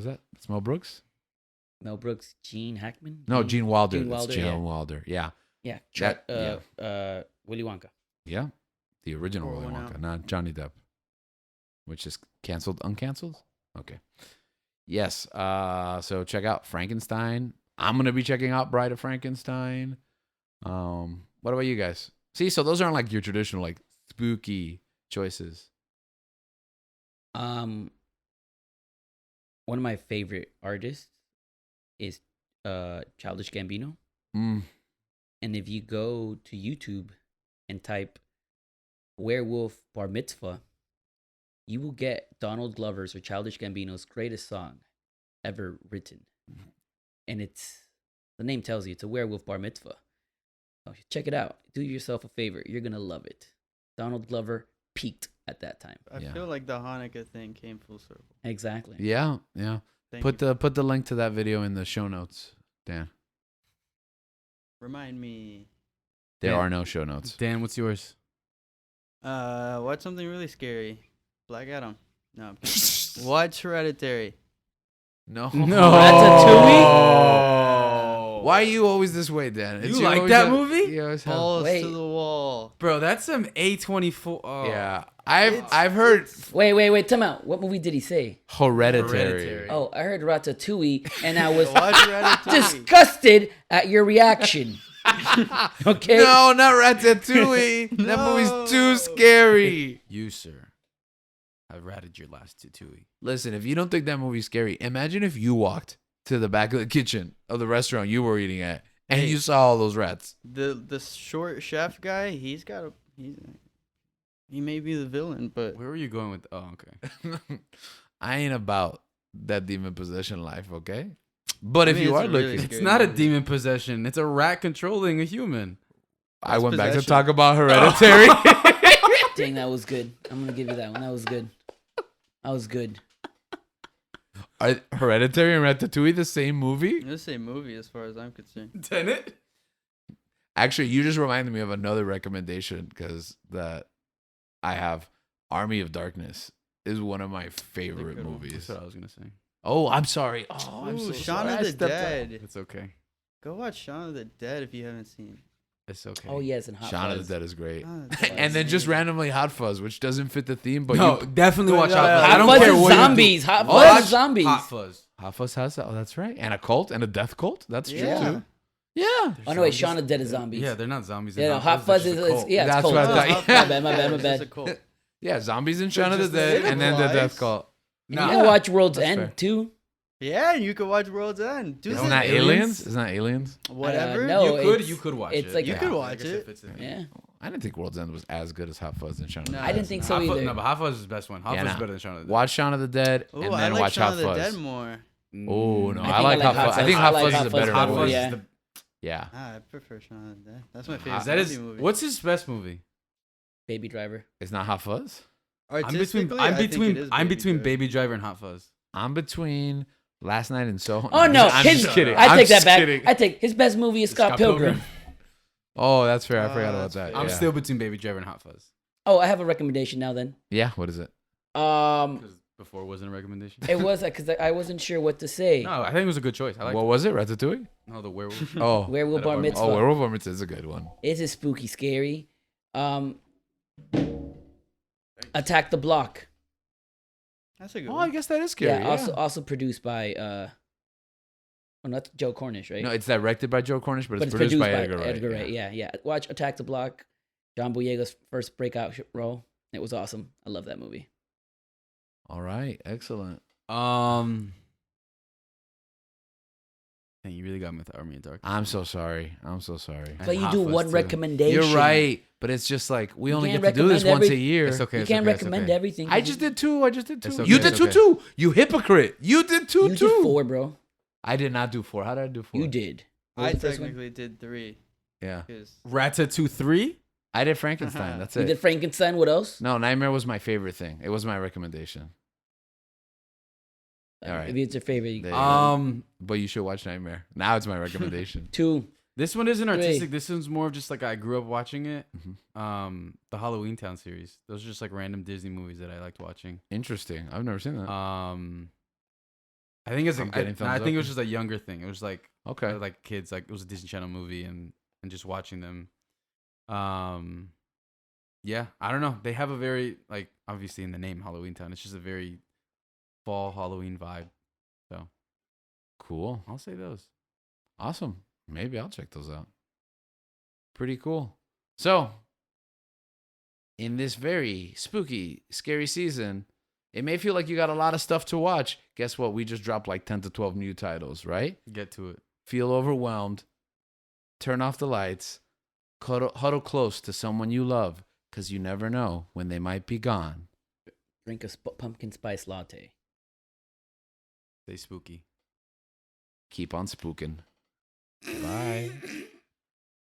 that? It's Mel Brooks. Mel Brooks, Gene Hackman. No, Gene Wilder. Gene It's Wilder, Gene yeah. Wilder. Yeah. Yeah, That- Willy Wonka. Yeah. The original Pour Willy one Wonka, out. not Johnny Depp. Which is canceled, uncanceled? Okay. Yes. So check out Frankenstein. I'm gonna be checking out Bride of Frankenstein. What about you guys? See, so those aren't like your traditional like spooky choices. One of my favorite artists is Childish Gambino. Mm. And if you go to YouTube and type Werewolf Bar Mitzvah, you will get Donald Glover's or Childish Gambino's greatest song ever written. And the name tells you, it's a werewolf bar mitzvah. So check it out. Do yourself a favor. You're going to love it. Donald Glover peaked at that time. I Yeah. feel like the Hanukkah thing came full circle. Exactly. Yeah, yeah. Thank Put you. the link to that video in the show notes, Dan. Remind me. There Dan. are no show notes. Dan, what's yours? Watch something really scary. Black Adam. No, I'm kidding. Watch Hereditary. No. Ratatouille? Why are you always this way, Dan? You like that movie? You always have- Balls Wait. to the wall. Bro, that's some A24. Oh. Yeah. I've heard Wait, time out. What movie did he say? Hereditary. Hereditary. Oh, I heard Ratatouille, and I was Watch Hereditary. disgusted at your reaction. Okay? No, not Ratatouille. That No. movie's too scary. You, sir, have ratted your last Ratatouille. Listen, if you don't think that movie's scary, imagine if you walked to the back of the kitchen of the restaurant you were eating at and Hey. you saw all those rats. The short chef guy, he may be the villain, but Where were you going with? Oh, okay. I ain't about that demon possession life, okay? But if mean, you it's are a really looking, It's Scary not a movie. demon possession. It's a rat controlling a human. I went back to possession. talk about Hereditary. Dang, that was good. I'm going to give you that one. That was good. That was good. Are Hereditary and Ratatouille the same movie? it's the same movie as far as I'm concerned. Tenet? Actually, you just reminded me of another recommendation because that I have Army of Darkness is one of my favorite good one. movies. That's what I was going to say. Oh, I'm sorry. Oh, I'm Ooh, so Shaun sorry. of I the stepped out. Dead. It's okay. Go watch Shaun of the Dead if you haven't seen. It's okay. Oh, yes, and Hot Shaun of Fuzz. the Dead is great. Shaun of the Dead And is then just amazing. randomly Hot Fuzz, which doesn't fit the theme, but no, you, definitely watch But, Hot Fuzz. I I don't Hot care Fuzz is what zombies. Hot Oh, Fuzz that's is zombies. Hot Fuzz. Hot Fuzz has that. Oh, that's right. And a cult and a death cult. That's true Yeah. too. Yeah. Oh, no, wait, Shaun of the Dead is zombies. Yeah, they're not zombies. Yeah, no, They're Hot Fuzz just is, a cult. yeah, it's That's cold. what I Oh, thought. Hot My bad, my Fuzz, bad, my it's just bad. a cult. Yeah, zombies in Shaun of the just- Dead, it and then the applies. death cult. You Nah. can watch World's That's End, fair. too. Yeah, you could watch World's End. Do Isn't the- that aliens? Isn't that aliens? Whatever. no. You could watch it's it. like You a- could I watch guess it. fits in. Yeah. I didn't think World's End was as good as Hot Fuzz and Shaun of the No. Dead. I didn't think so Hot Fuzz, either. no, but Hot Fuzz is the best one. Hot Yeah, Fuzz nah. is better than Shaun of the Dead. Watch Shaun of the Dead Ooh, and I then like watch Shaun Hot of the Fuzz. Dead more. Oh no, I I, think like I Hot like Fuzz. I Hot think Fuzz. Hot I like Fuzz is Hot a Fuzz better Hot more, movie. Fuzz yeah. is the Yeah. I prefer Shaun of the Dead. That's my favorite that is zombie movie. what's his best movie? Baby Driver. It's not Hot Fuzz. Artistically, I think it is I'm between Driver. Baby Driver and Hot Fuzz. I'm between Last Night in Soho. Oh, no. I'm His, just kidding. I I'm take that just back. kidding. I take his best movie is Scott Pilgrim. Oh, that's fair. I Oh, forgot about that's that. fair. I'm yeah. still between Baby Driver and Hot Fuzz. Oh, I have a recommendation now then. Yeah. What is it? Because before it wasn't a recommendation. It was because I wasn't sure what to say. No, I think it was a good choice. I like What was it? Ratatouille. no the werewolf. Oh. Werewolf At a Bar bar Mitzvah. Oh, Werewolf Bar Mitzvah is a good one. It's a spooky, scary. Attack the Block. That's a good Oh, I one. guess that is scary. Yeah, also produced by well, not Joe Cornish, right? No, it's directed by Joe Cornish, but it's produced by Edgar Wright. Yeah. Watch Attack the Block. John Boyega's first breakout role. It was awesome. I love that movie. All right. Excellent. Dang, you really got me with the Army of Darkness. I'm so sorry. I'm so sorry. And So you Hot do Fuzz, one too. recommendation. You're right, but it's just like we You only can't get to do this recommend once a every- year. It's okay. You it's can't okay, it's recommend okay. everything. I just did two. It's okay, You did it's two okay. too. You hypocrite. You did two You too. did 4, bro. I did not do 4. How did I do 4? You did. What I was the first one? technically did 3. Yeah. 'cause- Ratatouille 3? I did Frankenstein. That's You it. did Frankenstein. What else? No, Nightmare was my favorite thing. It was my recommendation. All right. If it's your favorite, you There you go. But But you should watch Nightmare. Now it's my recommendation. 2. this one isn't artistic. Three. This one's more of just like I grew up watching it. Mhm. The Halloween Town series. Those are just like random Disney movies that I liked watching. Interesting. I've never seen that. I I think it's I'm like, getting I thumbs think it up. was just a younger thing. It was like Okay. like kids, like it was a Disney Channel movie, and just watching them. Yeah, I don't know. They have a very, like, obviously in the name Halloween Town, it's just a very fall Halloween vibe. So Cool. I'll say those. Awesome. Maybe I'll check those out. Pretty cool. So, in this very spooky, scary season, it may feel like you got a lot of stuff to watch. Guess what? We just dropped like 10 to 12 new titles, right? Get to it. Feel overwhelmed. Turn off the lights. Huddle close to someone you love, because you never know when they might be gone. Drink a pumpkin spice latte. Stay spooky. Keep on spooking. Bye.